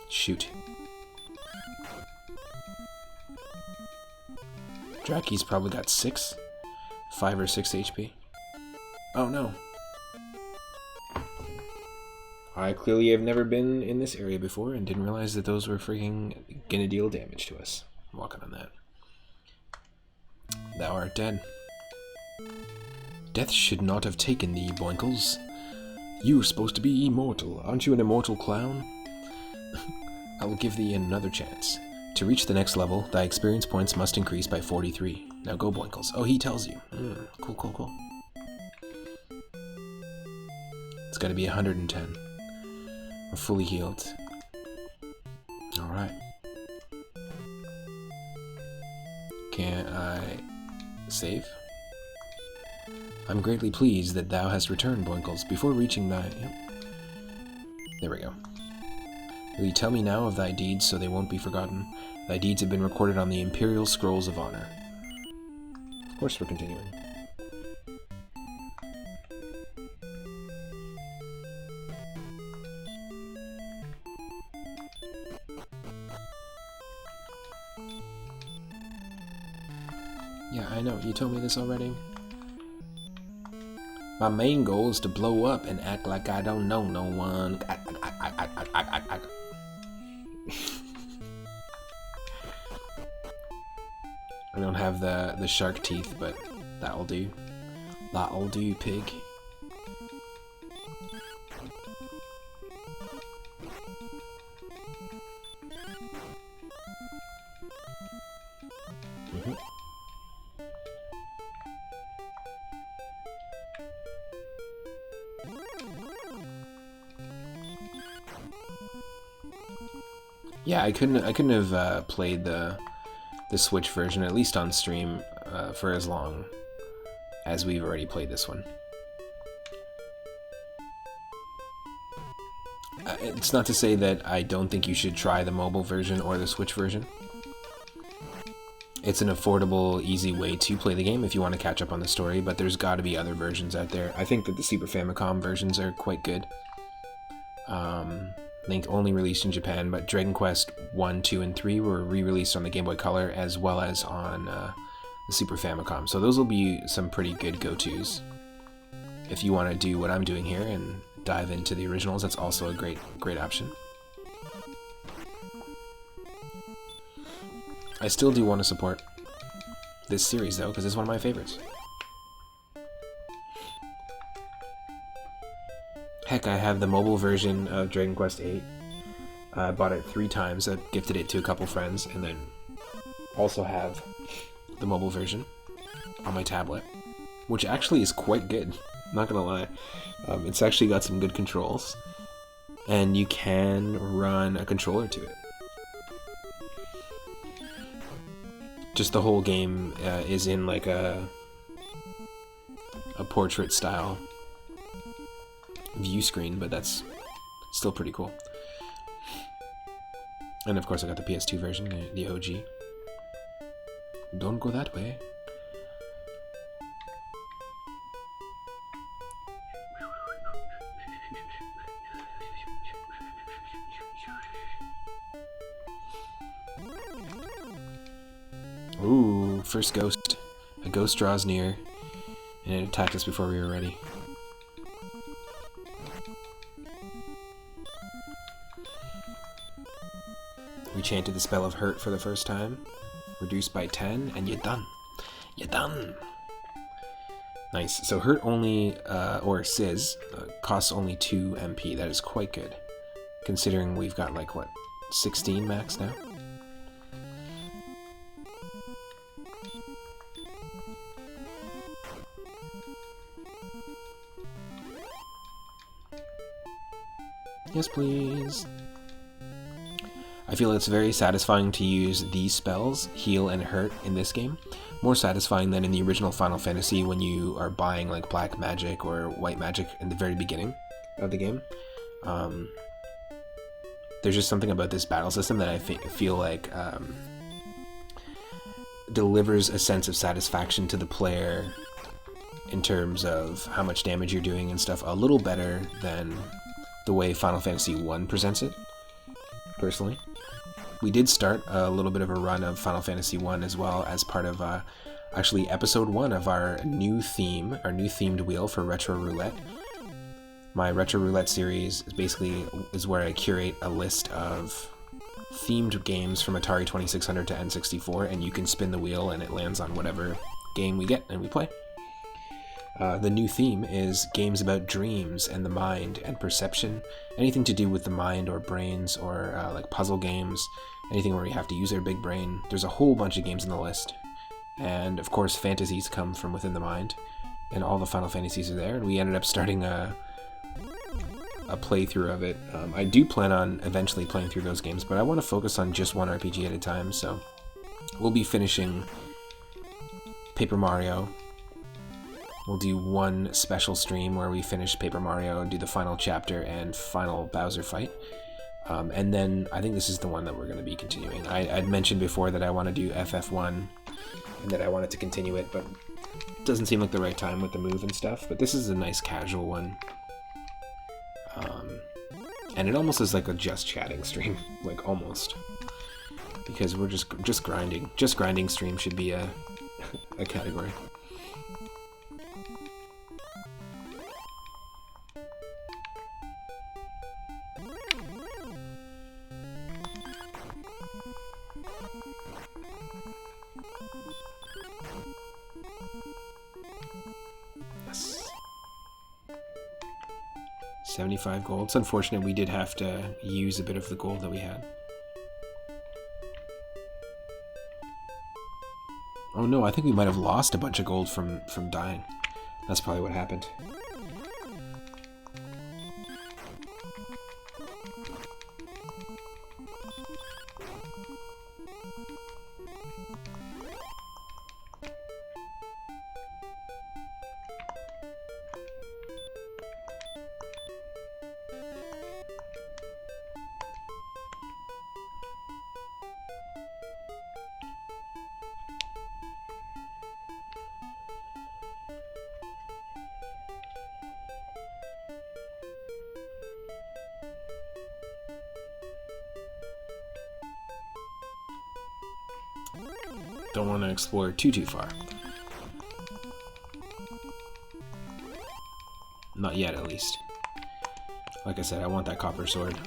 Shoot. Draki's probably got 5 or 6 HP. Oh no. I clearly have never been in this area before and didn't realize that those were freaking gonna deal damage to us. I'm walking on that. Thou art dead. Death should not have taken thee, Boinkles. You were supposed to be immortal. Aren't you an immortal clown? I will give thee another chance. To reach the next level, thy experience points must increase by 43. Now go, Boinkles. Oh, he tells you. Cool, cool, cool. It's gotta be 110. We're fully healed. Alright. Can I save? I'm greatly pleased that thou hast returned, Boinkles. Before reaching thy... Yep. There we go. Will you tell me now of thy deeds so they won't be forgotten? Thy deeds have been recorded on the Imperial Scrolls of Honor. Of course we're continuing. Yeah, I know. You told me this already. My main goal is to blow up and act like I don't know no one. I don't have the shark teeth, but that'll do. That'll do, pig. Yeah, I couldn't have played the Switch version, at least on stream, for as long as we've already played this one. It's not to say that I don't think you should try the mobile version or the Switch version. It's an affordable, easy way to play the game if you want to catch up on the story, but there's got to be other versions out there. I think that the Super Famicom versions are quite good. I think only released in Japan, but Dragon Quest 1, 2, and 3 were re-released on the Game Boy Color as well as on the Super Famicom. So those will be some pretty good go-tos. If you want to do what I'm doing here and dive into the originals, that's also a great option. I still do want to support this series though, because it's one of my favorites. Heck, I have the mobile version of Dragon Quest VIII. I bought it 3 times. I gifted it to a couple friends, and then also have the mobile version on my tablet, which actually is quite good. I'm not gonna lie. It's actually got some good controls, and you can run a controller to it. Just the whole game is in like a portrait style view screen, but that's still pretty cool. And of course I got the PS2 version, the OG. Don't go that way. Ooh, first ghost. A ghost draws near, and it attacked us before we were ready. We chanted the spell of hurt for the first time. Reduced by 10, and you're done. You're done! Nice. So hurt only, or Sizz, costs only 2 MP. That is quite good. Considering we've got like, what, 16 max now? Yes, please. I feel it's very satisfying to use these spells, heal and hurt, in this game. More satisfying than in the original Final Fantasy when you are buying like black magic or white magic in the very beginning of the game. There's just something about this battle system that I feel like delivers a sense of satisfaction to the player in terms of how much damage you're doing and stuff a little better than the way Final Fantasy 1 presents it, personally. We did start a little bit of a run of Final Fantasy 1 as well as part of actually episode 1 of our new theme, our new themed wheel for Retro Roulette. My Retro Roulette series is where I curate a list of themed games from Atari 2600 to N64, and you can spin the wheel and it lands on whatever game we get and we play. The new theme is games about dreams and the mind and perception, anything to do with the mind or brains, or like puzzle games, anything where you have to use your big brain. There's a whole bunch of games in the list, and of course fantasies come from within the mind, and all the Final Fantasies are there, and we ended up starting a playthrough of it. I do plan on eventually playing through those games, but I want to focus on just one RPG at a time, so we'll be finishing Paper Mario. We'll do one special stream where we finish Paper Mario, do the final chapter and final Bowser fight. And then I think this is the one that we're going to be continuing. I'd mentioned before that I want to do FF1 and that I wanted to continue it, but it doesn't seem like the right time with the move and stuff. But this is a nice casual one. And it almost is like a just chatting stream, like almost. Because we're just grinding. Just grinding stream should be a category. Yes. 75 gold. It's unfortunate we did have to use a bit of the gold that we had. Oh no, I think we might have lost a bunch of gold from dying. That's probably what happened. Don't want to explore too far. Not yet, at least. Like I said, I want that copper sword.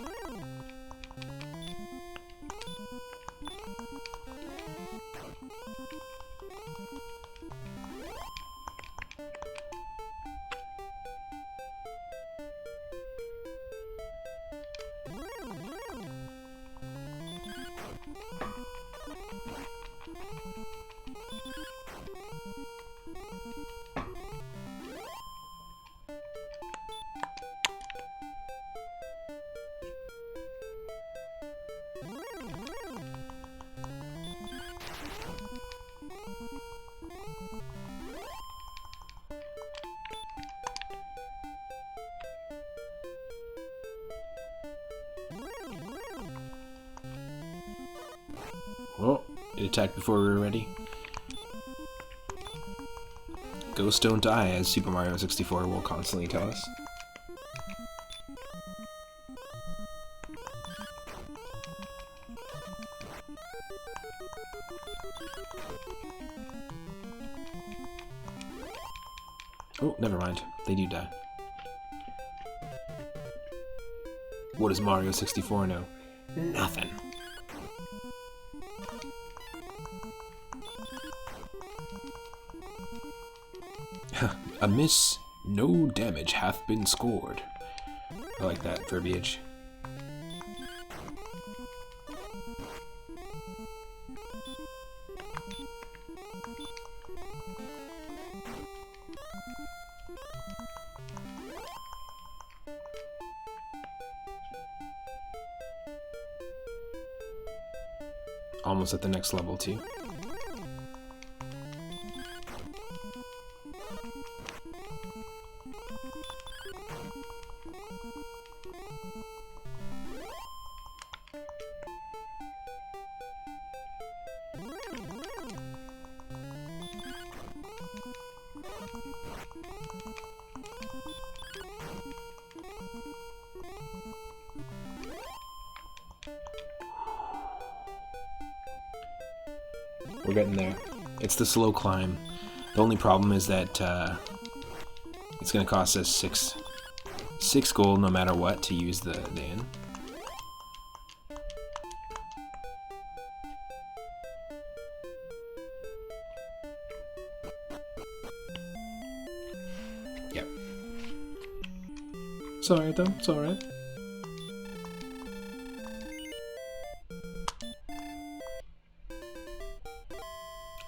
Oh, it attacked before we were ready. Ghosts don't die, as Super Mario 64 will constantly tell us. Oh, never mind. They do die. What does Mario 64 know? Nothing. A miss, no damage hath been scored. I like that verbiage. Almost at the next level too. We're getting there. It's the slow climb. The only problem is that it's going to cost us 6 gold no matter what to use the inn. Yep. It's alright though, it's alright.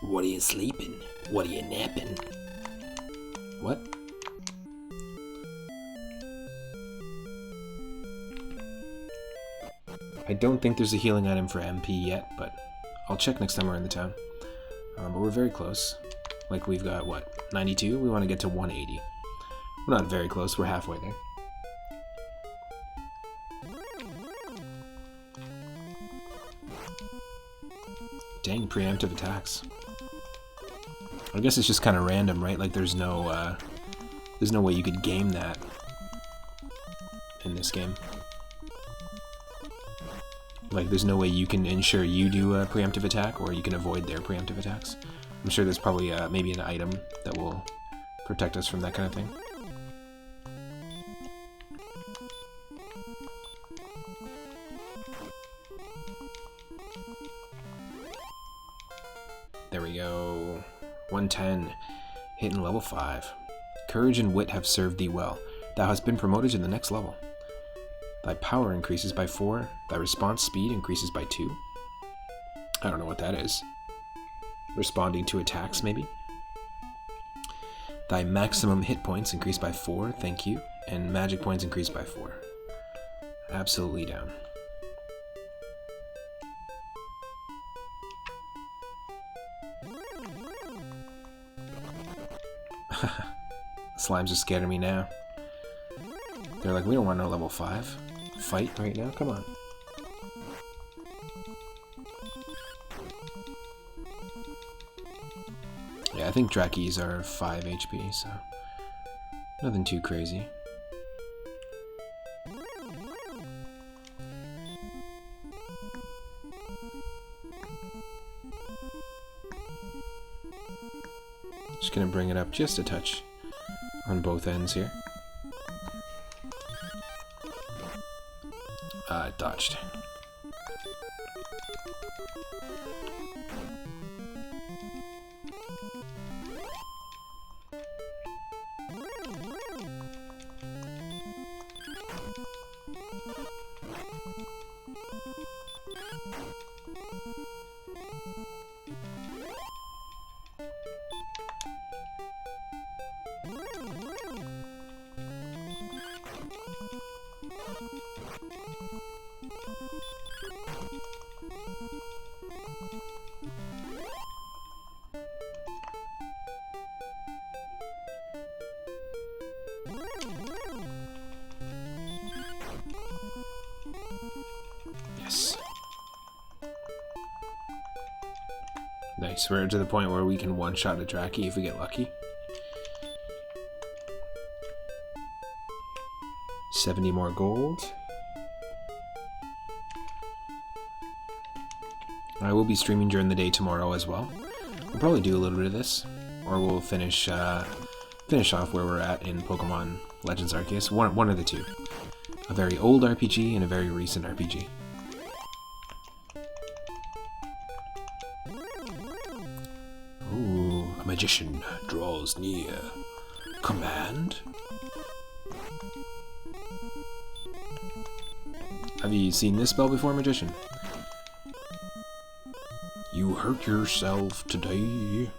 What are you sleeping? What are you napping? What? I don't think there's a healing item for MP yet, but I'll check next time we're in the town. But we're very close. Like, we've got, what, 92? We want to get to 180. We're not very close, we're halfway there. Dang, preemptive attacks. I guess it's just kind of random, right? Like, there's no way you could game that in this game. Like, there's no way you can ensure you do a preemptive attack, or you can avoid their preemptive attacks. I'm sure there's probably maybe an item that will protect us from that kind of thing. There we go. 110. Hitting level 5. Courage and wit have served thee well. Thou hast been promoted to the next level. Thy power increases by 4. Thy response speed increases by 2. I don't know what that is. Responding to attacks, maybe? Thy maximum hit points increase by 4, thank you. And magic points increase by 4. Absolutely down. Slimes are scared of me now. They're like, we don't want no level 5 fight right now, come on. Yeah, I think Drakis are 5 HP, so nothing too crazy. Just gonna bring it up just a touch on both ends here. Dodged. Yes. Nice, we're to the point where we can one-shot a Draki if we get lucky. 70 more gold. I will be streaming during the day tomorrow as well. We'll probably do a little bit of this, or we'll finish off where we're at in Pokemon Legends Arceus. One of the two. A very old RPG and a very recent RPG. Ooh, a magician draws near. Command? Have you seen this spell before, Magician? You hurt yourself today.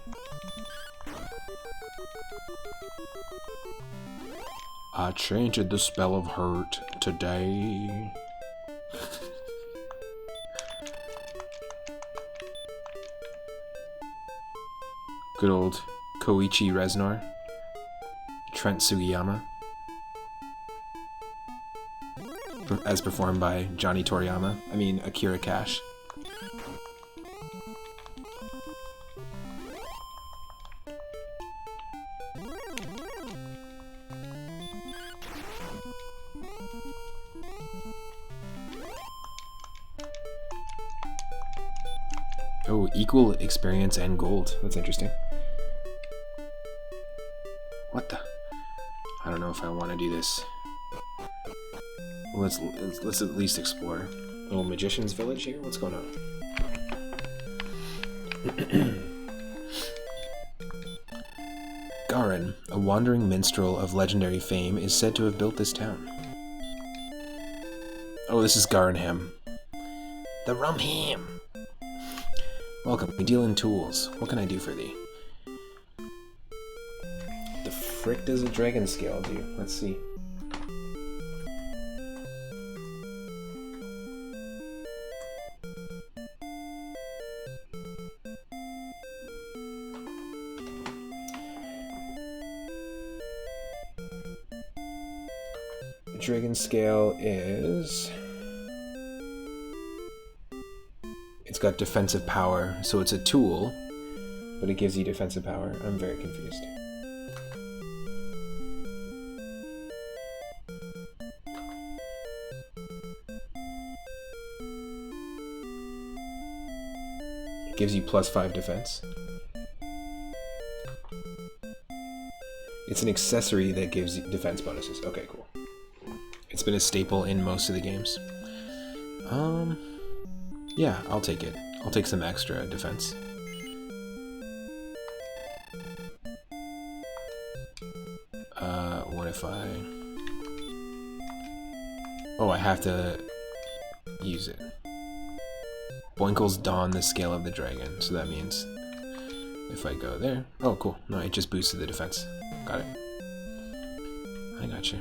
I chanted the spell of hurt today. Good old Koichi Reznor. Trent Sugiyama. As performed by Johnny Toriyama. I mean, Akira Cash. Oh, equal experience and gold. That's interesting. What the? I don't know if I want to do this. let's at least explore. Little magician's village here. What's going on? Garin, a wandering minstrel of legendary fame, is said to have built this town. Oh, this is Garinham. The Rumham! Welcome, we deal in tools. What can I do for thee? The frick does a dragon scale do? Let's see. Dragon scale is... It's got defensive power, so it's a tool, but it gives you defensive power. I'm very confused. It gives you +5 defense. It's an accessory that gives you defense bonuses. Okay, cool. It's been a staple in most of the games. Yeah, I'll take it. I'll take some extra defense. What if I... Oh, I have to use it. Boinkles don the scale of the dragon, so that means if I go there... Oh, cool. No, it just boosted the defense. Got it. I gotcha.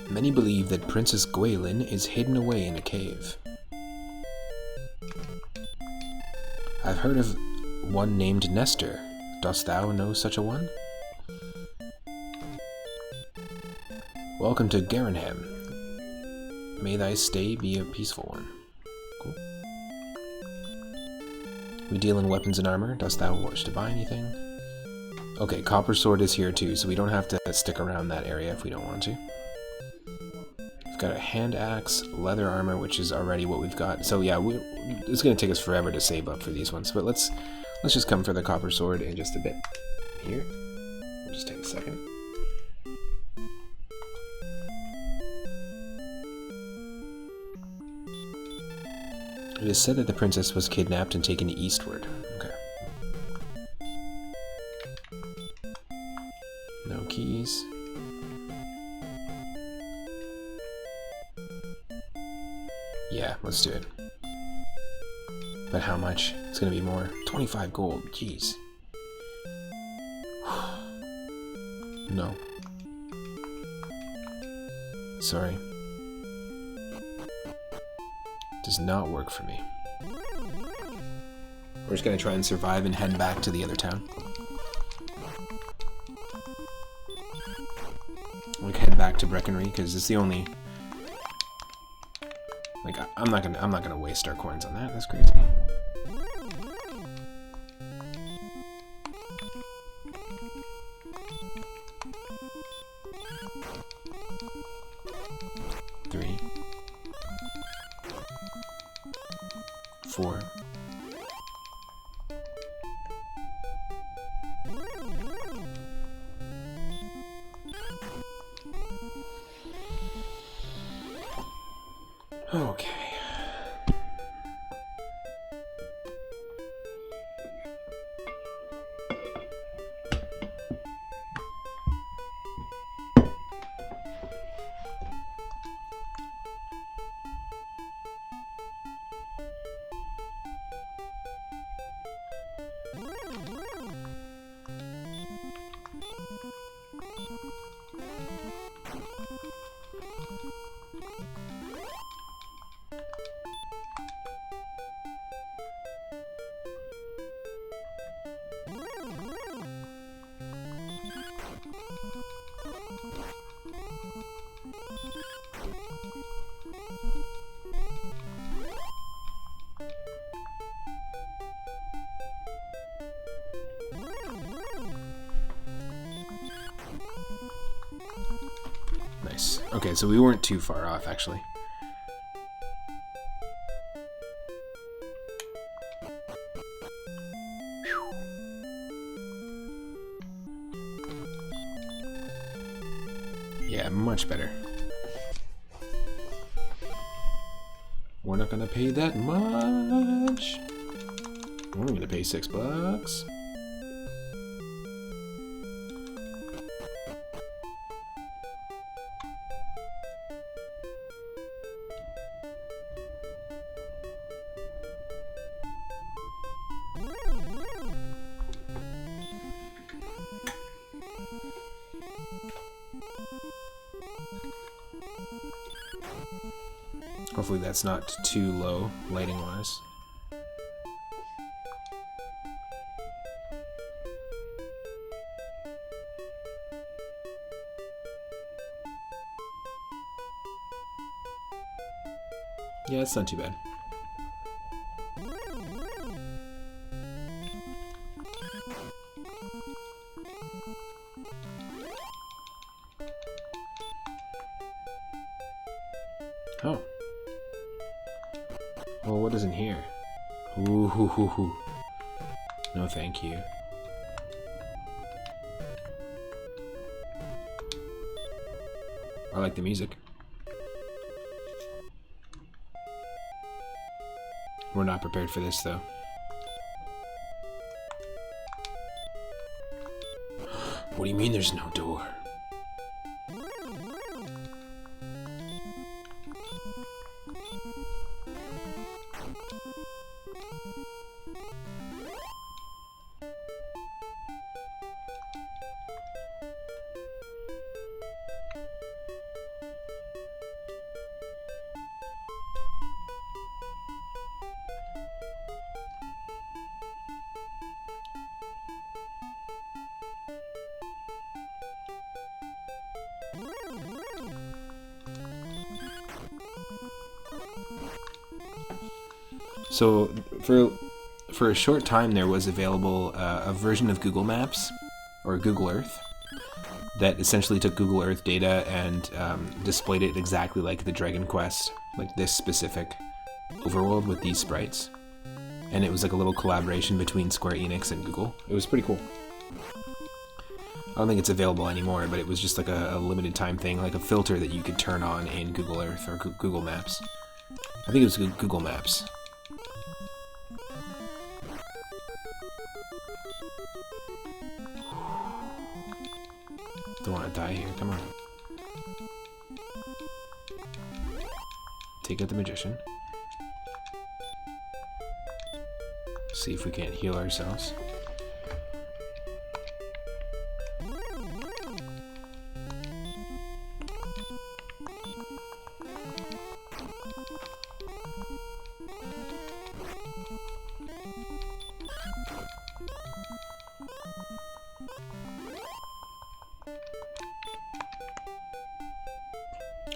Many believe that Princess Gwaelin is hidden away in a cave. I've heard of one named Nestor. Dost thou know such a one? Welcome to Garinham. May thy stay be a peaceful one. Cool. We deal in weapons and armor. Dost thou wish to buy anything? Okay, Copper Sword is here too, so we don't have to stick around that area if we don't want to. We've got a hand axe, leather armor, which is already what we've got. So yeah, it's going to take us forever to save up for these ones, but let's just come for the Copper Sword in just a bit. Here, we'll just take a second. It is said that the princess was kidnapped and taken eastward. Okay. No keys. Yeah, let's do it. But how much? It's gonna be more. 25 gold, jeez. No. Sorry. Does not work for me. We're just gonna try and survive and head back to the other town. Like head back to Breckenry because it's the only. Like I'm not gonna waste our coins on that. That's crazy. Three. 4. Okay. Nice. Okay, so we weren't too far off, actually. Yeah, much better. We're not gonna pay that much. We're only gonna pay $6. Hopefully that's not too low, lighting-wise. Yeah, it's not too bad. Oh. Well, what is in here? Ooh, hoo, hoo, hoo. No, thank you. I like the music. We're not prepared for this, though. What do you mean there's no door? So, for a short time there was available a version of Google Maps, or Google Earth, that essentially took Google Earth data and displayed it exactly like the Dragon Quest, like this specific overworld with these sprites. And it was like a little collaboration between Square Enix and Google. It was pretty cool. I don't think it's available anymore, but it was just like a limited time thing, like a filter that you could turn on in Google Earth or Google Maps. I think it was Google Maps. Don't want to die here, come on. Take out the magician. See if we can't heal ourselves.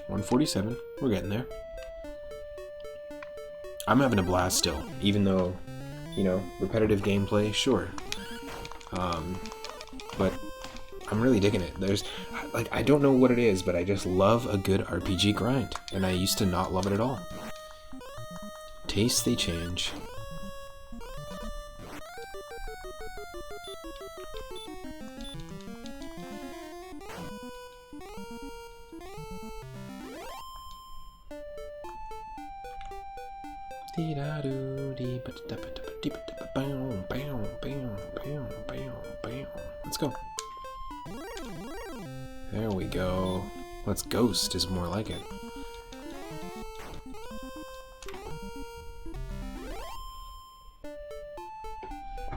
$147. We're getting there. I'm having a blast still, even though, you know, repetitive gameplay, sure. But I'm really digging it. There's, like, I don't know what it is, but I just love a good RPG grind, and I used to not love it at all. Tastes, they change. Let's go. There we go. Let's ghost is more like it.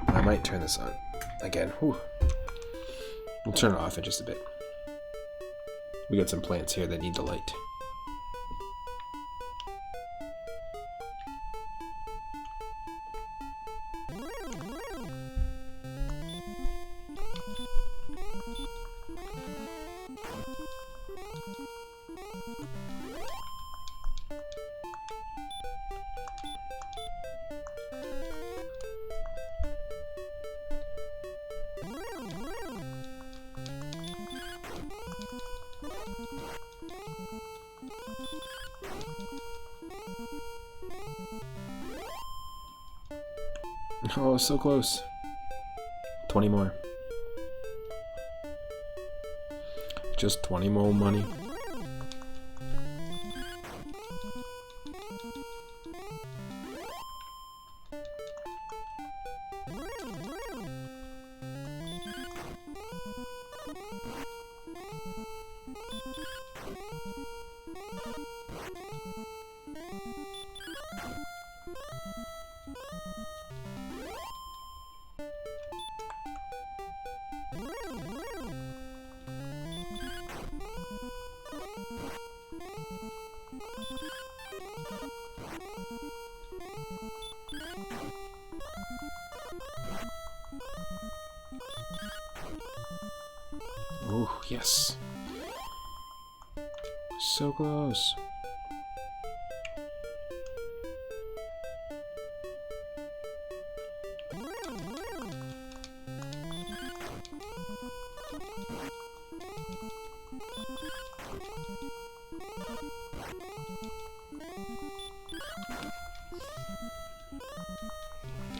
I might turn this on again. Whew. We'll turn it off in just a bit. We got some plants here that need the light. Oh, so close. 20 more. Just 20 more money. Oh, yes. So close.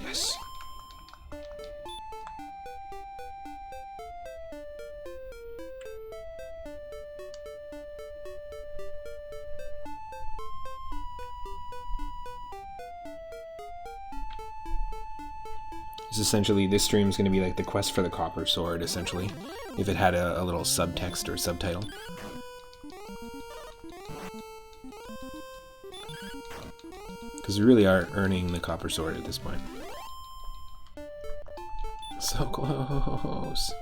Yes. Essentially, this stream is going to be like the quest for the copper sword, essentially, if it had a little subtext or subtitle. Because we really are earning the copper sword at this point. So close.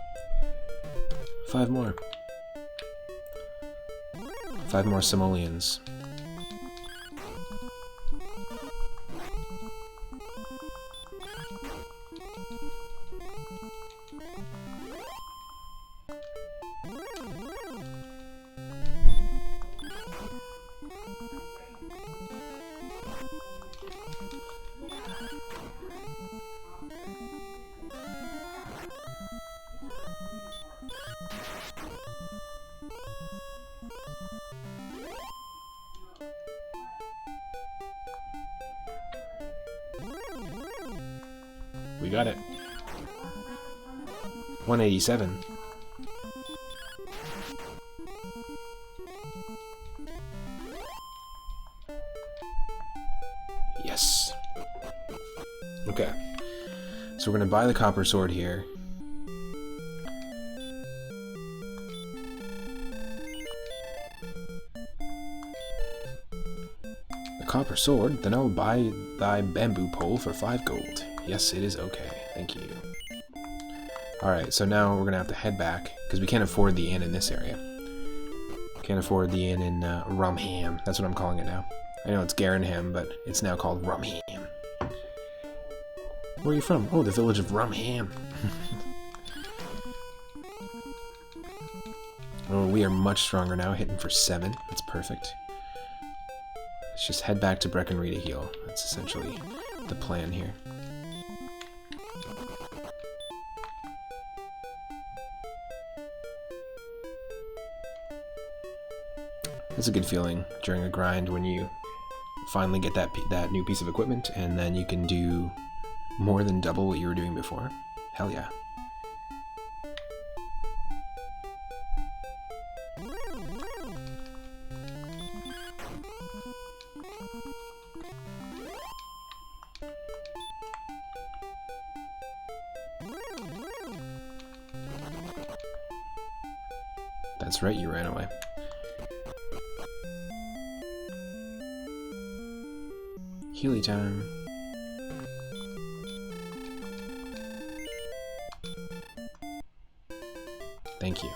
5 more. 5 more simoleons. We got it. 187. Yes. Okay. So we're going to buy the copper sword here. The copper sword? Then I will buy thy bamboo pole for 5 gold. Yes, it is okay. Thank you. Alright, so now we're going to have to head back, because we can't afford the inn in this area. Can't afford the inn in Rumham. That's what I'm calling it now. I know it's Garenham, but it's now called Rumham. Where are you from? Oh, the village of Rumham. Oh, we are much stronger now, hitting for 7. That's perfect. Let's just head back to Breckenridge to heal. That's essentially the plan here. It's a good feeling during a grind when you finally get that new piece of equipment, and then you can do more than double what you were doing before. Hell yeah. That's right, you ran away. Healy time. Thank you.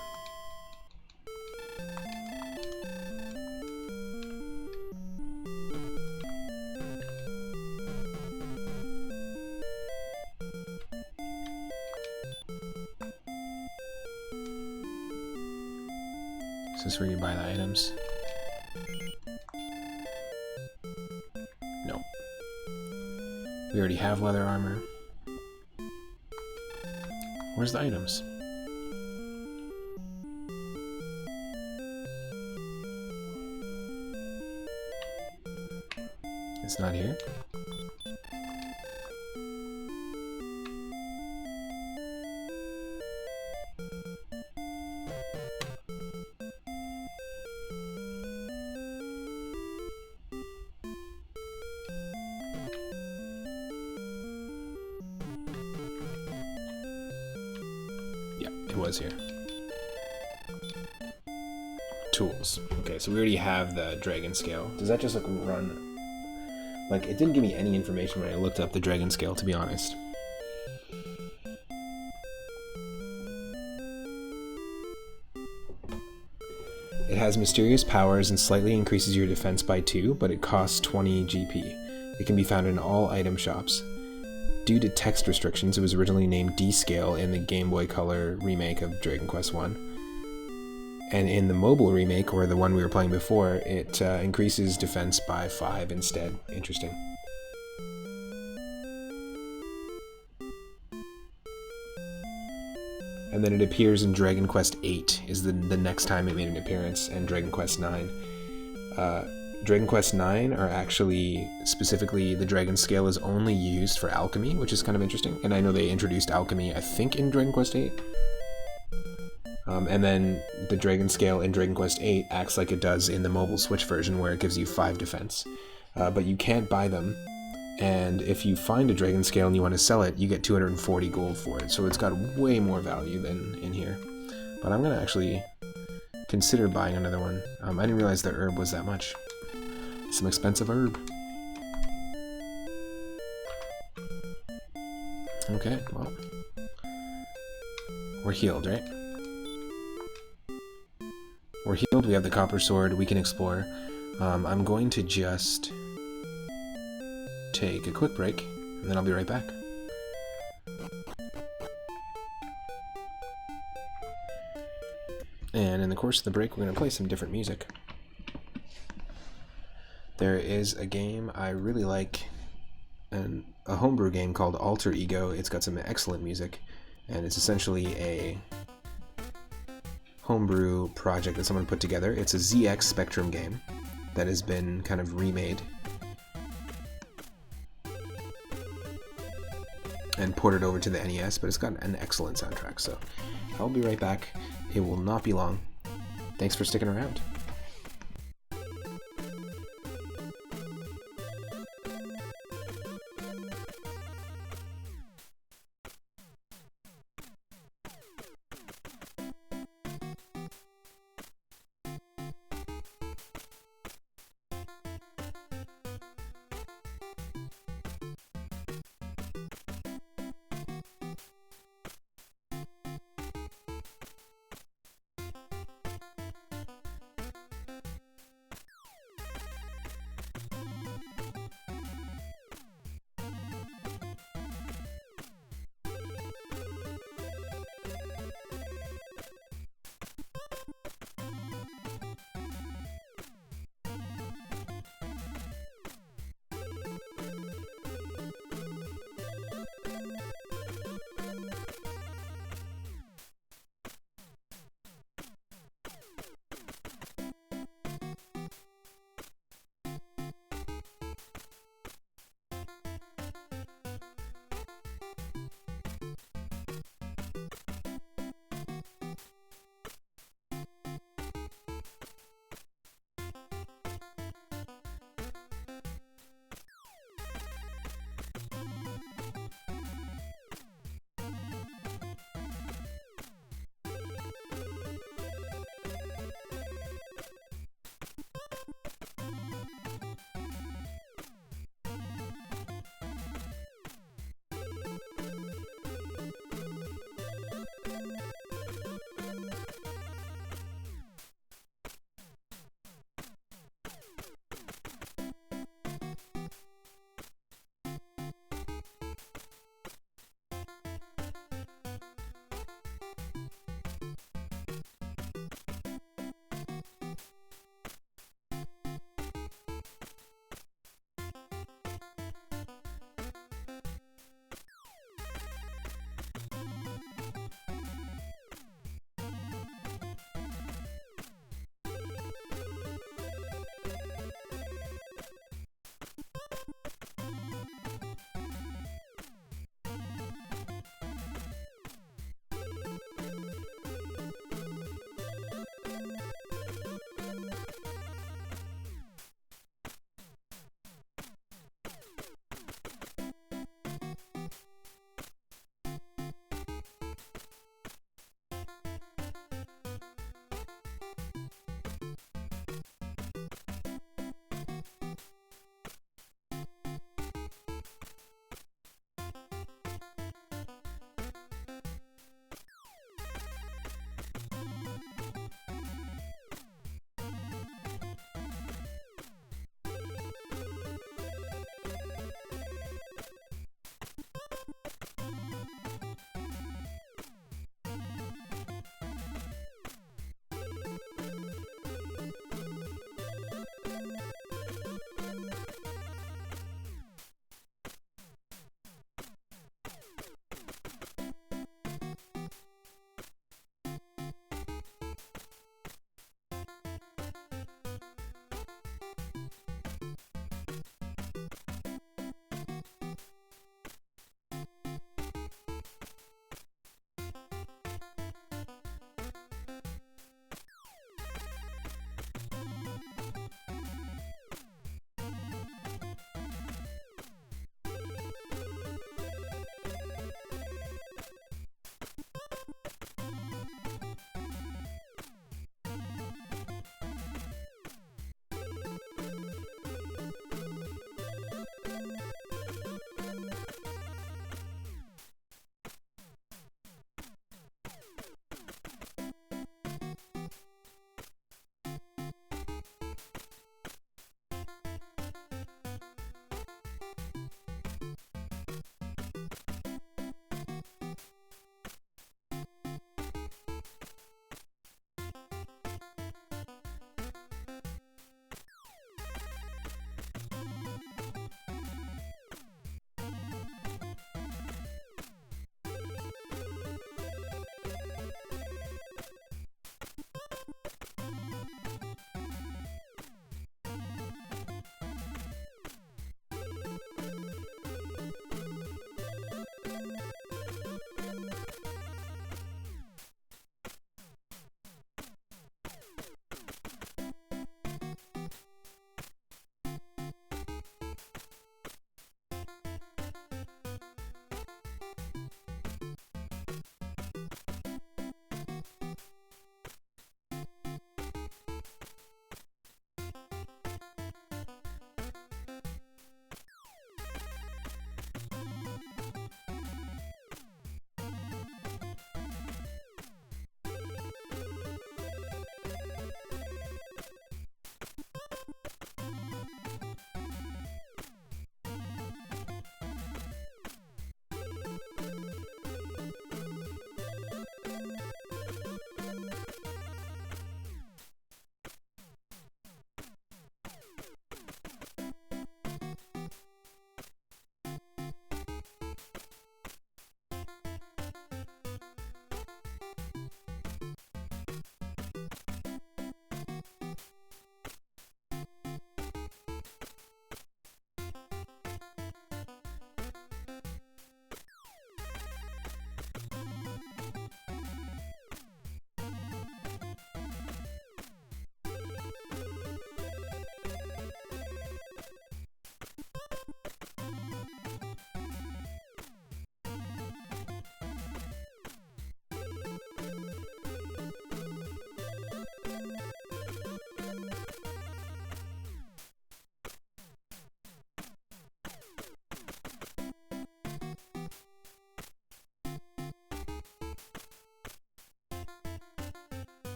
Is this where you buy the items? No. We already have leather armor. Where's the items? It's not here? it was here. Tools. Okay, so we already have the dragon scale. Does that just like run? Like, it didn't give me any information when I looked up the dragon scale, to be honest. It has mysterious powers and slightly increases your defense by 2, but it costs 20 GP. It can be found in all item shops. Due to text restrictions, it was originally named D-Scale in the Game Boy Color remake of Dragon Quest I. And in the mobile remake, or the one we were playing before, it increases defense by 5 instead. Interesting. And then it appears in Dragon Quest VIII, is the next time it made an appearance, and Dragon Quest IX. Dragon Quest IX are actually, specifically, the dragon scale is only used for alchemy, which is kind of interesting. And I know they introduced alchemy, I think, in Dragon Quest VIII. And then the dragon scale in Dragon Quest VIII acts like it does in the mobile Switch version, where it gives you 5 defense. But you can't buy them, and if you find a dragon scale and you want to sell it, you get 240 gold for it. So it's got way more value than in here. But I'm going to actually consider buying another one. I didn't realize the herb was that much. Some expensive herb. Okay, well. We're healed, right? We're healed, we have the copper sword, we can explore. I'm going to just take a quick break, and then I'll be right back. And in the course of the break, we're going to play some different music. There is a game I really like, a homebrew game called Alter Ego. It's got some excellent music, and it's essentially a homebrew project that someone put together. It's a ZX Spectrum game that has been kind of remade and ported over to the NES, but it's got an excellent soundtrack, so I'll be right back. It will not be long. Thanks for sticking around.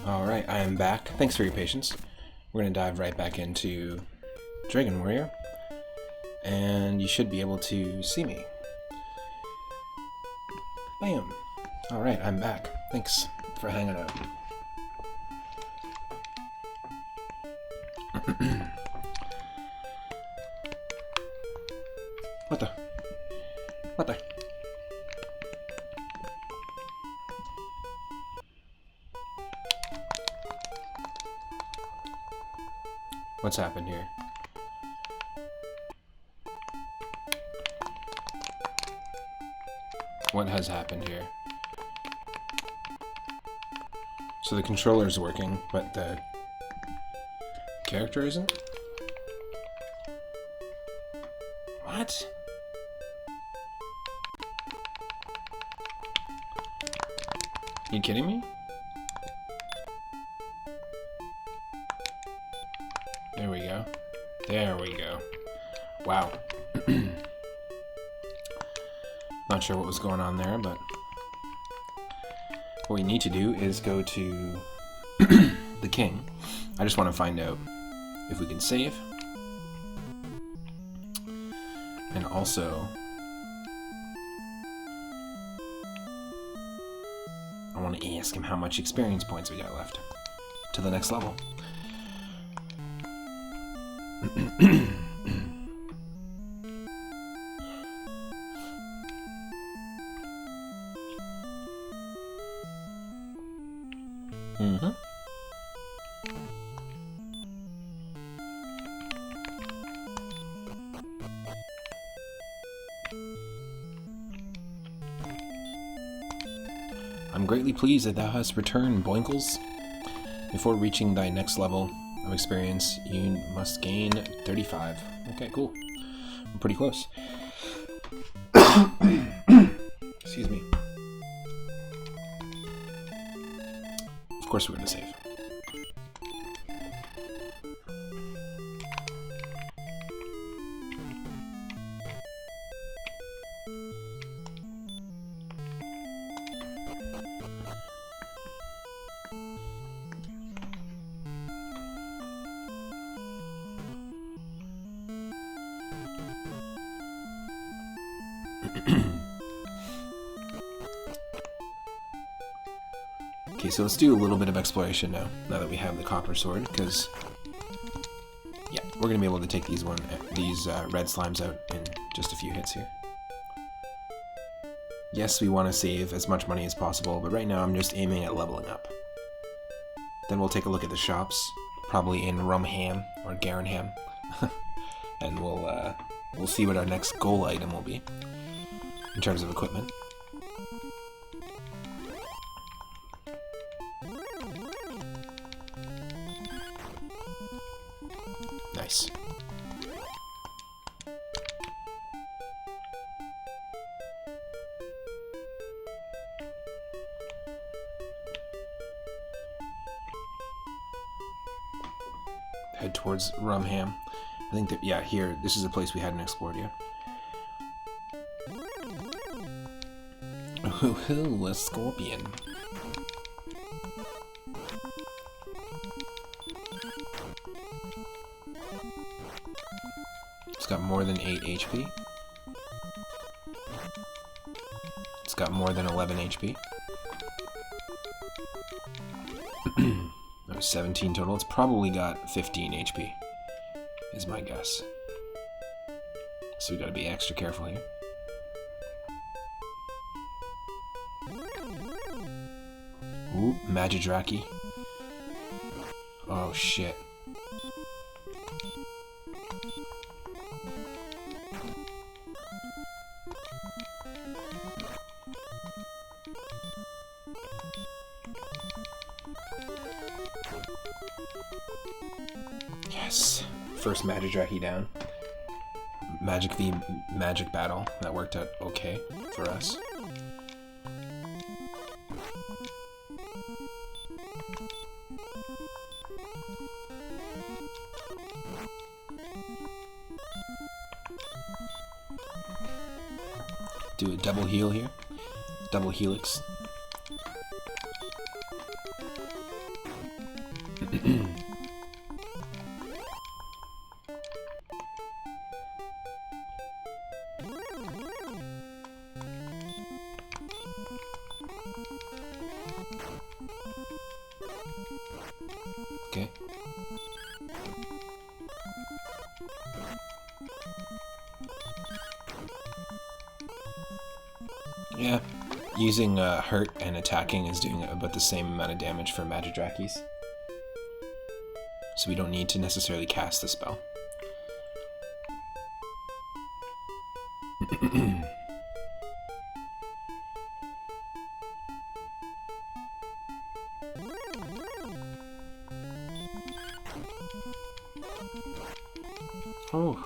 Alright, I am back. Thanks for your patience. We're going to dive right back into Dragon Warrior, and you should be able to see me. Bam! Alright, I'm back. Thanks for hanging out. What the? What the? What's happened here? What has happened here? So the controller's working, but the character isn't? What? You kidding me? There we go. There we go. Wow. Not sure what was going on there, but what we need to do is go to the king. I just want to find out if we can save. And also, I want to ask him how much experience points we got left to the next level. I'm greatly pleased that thou hast returned, Boinkles. Before reaching thy next level of experience, you must gain 35. Okay, cool. I'm pretty close. Excuse me. Of course we're going to save. Okay, so let's do a little bit of exploration now that we have the copper sword, because yeah, we're gonna be able to take these red slimes out in just a few hits here. Yes, we want to save as much money as possible, but right now I'm just aiming at leveling up. Then we'll take a look at the shops, probably in Rumham or Garenham, and we'll see what our next goal item will be in terms of equipment. Nice. Head towards Rumham. I think that, yeah, here, this is a place we hadn't explored yet. Ooh, a scorpion. It's got more than 8 HP. It's got more than 11 HP. That was 17 total. It's probably got 15 HP, is my guess. So we gotta be extra careful here. Ooh, Magidraki. Oh shit. Yes. First Magidraki down. Magic v Magic battle. That worked out okay for us. Do a double heal here. Double helix. Okay. Yeah, using hurt and attacking is doing about the same amount of damage for Magidrakis. So we don't need to necessarily cast the spell. Oh.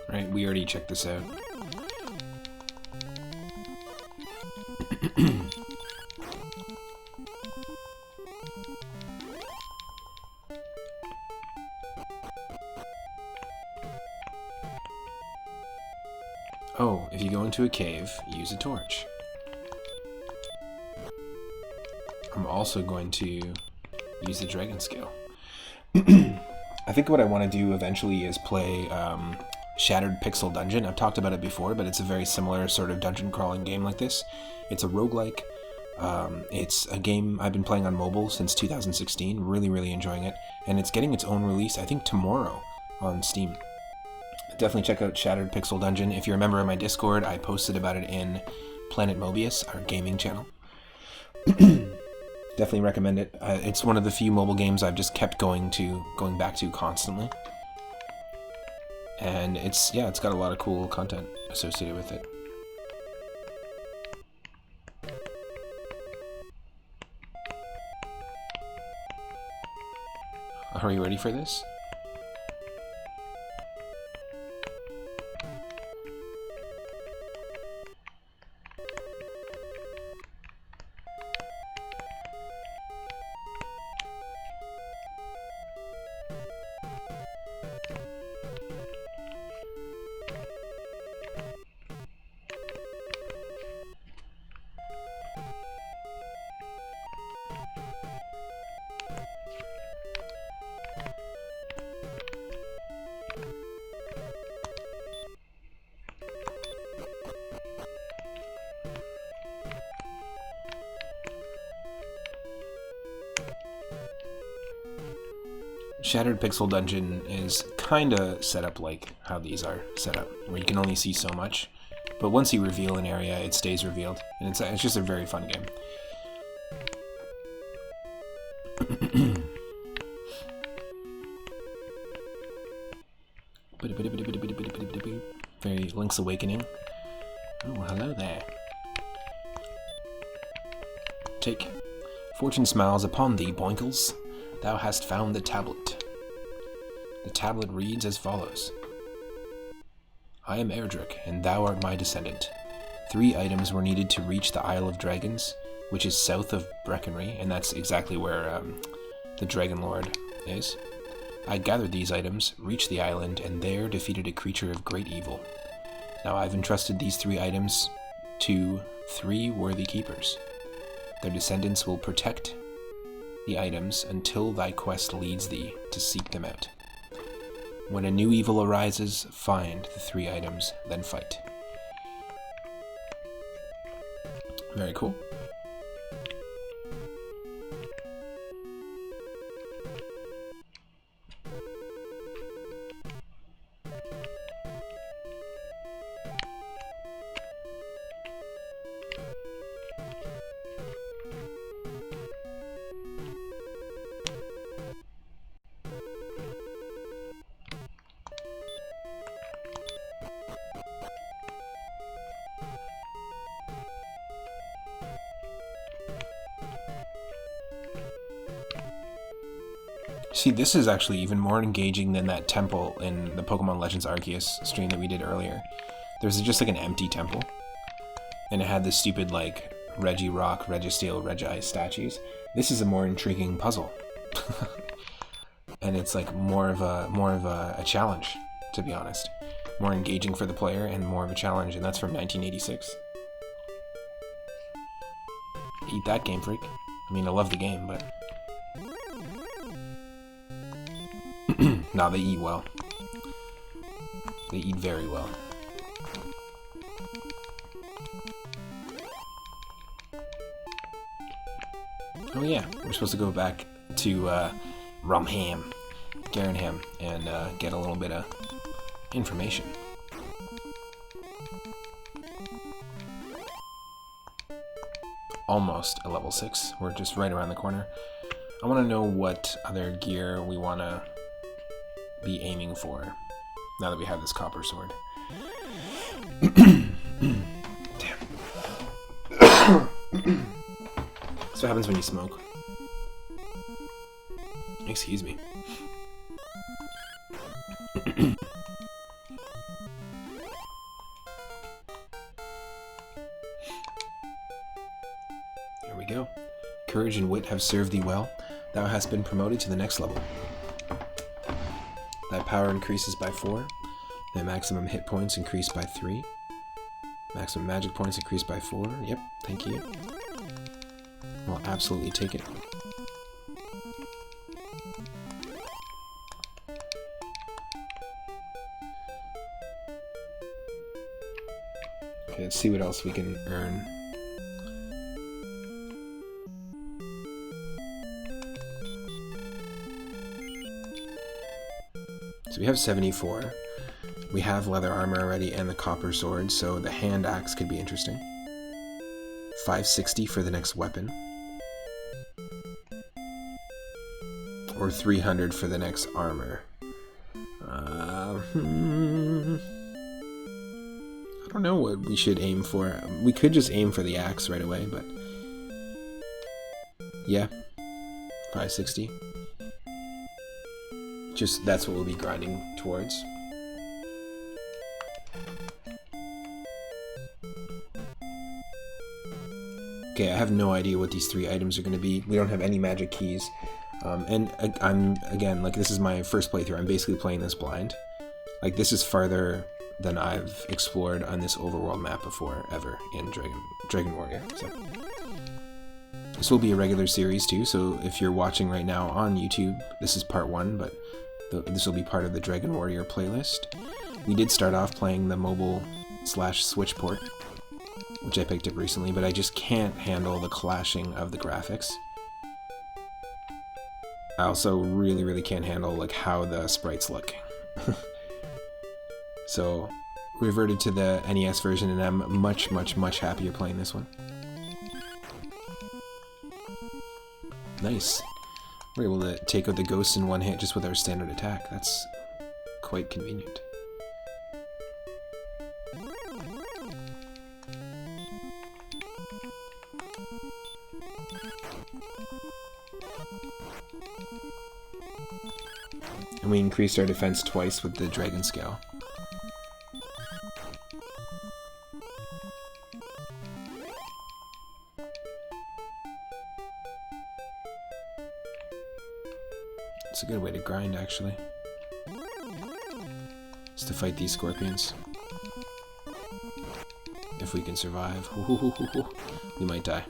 Right, we already checked this out. Oh, if you go into a cave, use a torch. I'm also going to use the dragon scale. I think what I want to do eventually is play Shattered Pixel Dungeon. I've talked about it before, but it's a very similar sort of dungeon crawling game like this. It's a roguelike. It's a game I've been playing on mobile since 2016, really enjoying it, and it's getting its own release, I think tomorrow, on Steam. Definitely check out Shattered Pixel Dungeon. If you're a member of my Discord, I posted about it in Planet Mobius, our gaming channel. Definitely recommend it. It's one of the few mobile games I've just kept going back to constantly. And it's got a lot of cool content associated with it. Are you ready for this? Shattered Pixel Dungeon is kinda set up like how these are set up, where you can only see so much, but once you reveal an area, it stays revealed, and it's just a very fun game. Very Link's Awakening. Oh, hello there. Take. Fortune smiles upon thee, Boinkles. Thou hast found the tablet. The tablet reads as follows. I am Erdrick, and thou art my descendant. 3 items were needed to reach the Isle of Dragons, which is south of Breckenry, and that's exactly where the Dragon Lord is. I gathered these items, reached the island, and there defeated a creature of great evil. Now I've entrusted these 3 items to 3 worthy keepers. Their descendants will protect the items until thy quest leads thee to seek them out. When a new evil arises, find the 3 items, then fight. Very cool. See, this is actually even more engaging than that temple in the Pokemon Legends Arceus stream that we did earlier. There's just like an empty temple, and it had the stupid like Regirock, Registeel, Regi statues. This is a more intriguing puzzle, and it's like more of a challenge, to be honest. More engaging for the player and more of a challenge, and that's from 1986. Eat that, Game Freak. I mean, I love the game, but nah, they eat well. They eat very well. Oh yeah, we're supposed to go back to Rumham, Garenham, and get a little bit of information. Almost a level 6. We're just right around the corner. I want to know what other gear we want to be aiming for now that we have this copper sword. Damn. That's what happens when you smoke. Excuse me. Here we go. Courage and wit have served thee well. Thou hast been promoted to the next level. Thy power increases by 4. Thy maximum hit points increase by 3. Maximum magic points increase by 4. Yep, thank you. I'll absolutely take it. Okay, let's see what else we can earn. So we have 74. We have leather armor already and the copper sword, so the hand axe could be interesting. 560 for the next weapon. Or 300 for the next armor. I don't know what we should aim for. We could just aim for the axe right away, but yeah, 560. Just that's what we'll be grinding towards. Okay, I have no idea what these 3 items are going to be. We don't have any magic keys. And I'm, again, like, this is my first playthrough. I'm basically playing this blind. Like, this is farther than I've explored on this overworld map before, ever, in Dragon Warrior. So this will be a regular series, too, so if you're watching right now on YouTube, this is part 1, but this will be part of the Dragon Warrior playlist. We did start off playing the mobile/Switch port, which I picked up recently, but I just can't handle the clashing of the graphics. I also really can't handle like how the sprites look. So reverted to the NES version, and I'm much happier playing this one. Nice. We're able to take out the ghosts in one hit just with our standard attack. That's quite convenient. And we increased our defense twice with the Dragon Scale. It's a good way to grind, actually. Is to fight these scorpions. If we can survive. We might die.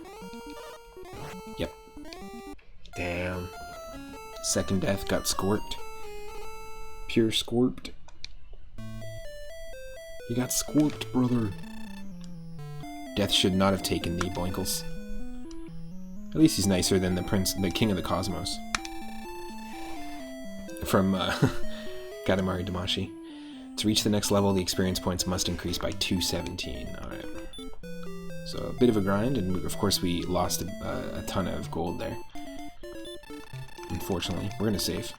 Yep. Damn. Second death got scorped. Pure scorped. You got scorped, brother. Death should not have taken thee, Boinkles. At least he's nicer than the King of the Cosmos. From Katamari Damacy. To reach the next level, the experience points must increase by 217. Alright. So a bit of a grind, and of course we lost a ton of gold there. Unfortunately. We're gonna save.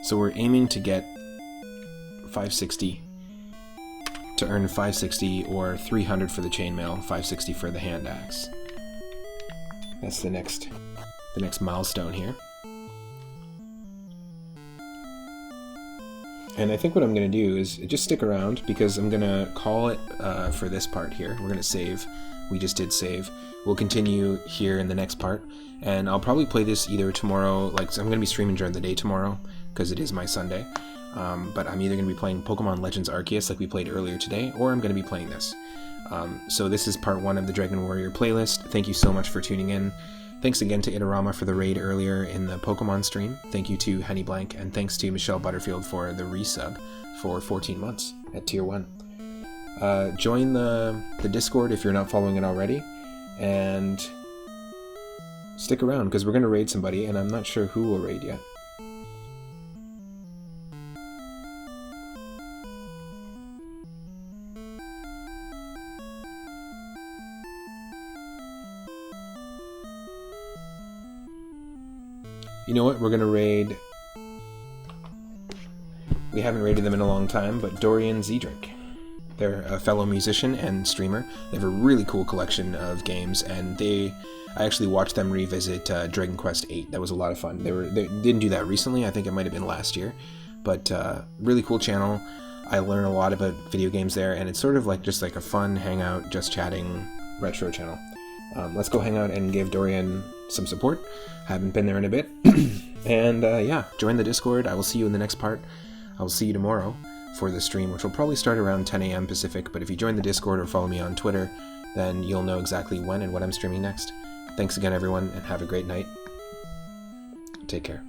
So we're aiming to get 560 to earn 560 or 300 for the chainmail, 560 for the hand axe. That's the next milestone here. And I think what I'm going to do is just stick around, because I'm going to call it for this part here. We're going to save. We just did save. We'll continue here in the next part, and I'll probably play this either tomorrow, so I'm going to be streaming during the day tomorrow, because it is my Sunday. But I'm either going to be playing Pokemon Legends Arceus like we played earlier today, or I'm going to be playing this. So this is part 1 of the Dragon Warrior playlist. Thank you so much for tuning in. Thanks again to Itarama for the raid earlier in the Pokemon stream. Thank you to Henny Blank, and thanks to Michelle Butterfield for the resub for 14 months at Tier 1. Join the Discord if you're not following it already, and stick around, because we're going to raid somebody, and I'm not sure who we'll raid yet. You know what, we're going to raid... We haven't raided them in a long time, but Dorian Zedrick. They're a fellow musician and streamer. They have a really cool collection of games, and I actually watched them revisit Dragon Quest VIII. That was a lot of fun. They didn't do that recently. I think it might have been last year. But really cool channel. I learn a lot about video games there, and it's sort of just like a fun hangout, just chatting retro channel. Let's go hang out and give Dorian some support. Haven't been there in a bit. And yeah, join the Discord. I will see you in the next part. I will see you tomorrow for the stream, which will probably start around 10 a.m. Pacific, but if you join the Discord or follow me on Twitter, then you'll know exactly when and what I'm streaming next. Thanks again, everyone, and have a great night. Take care.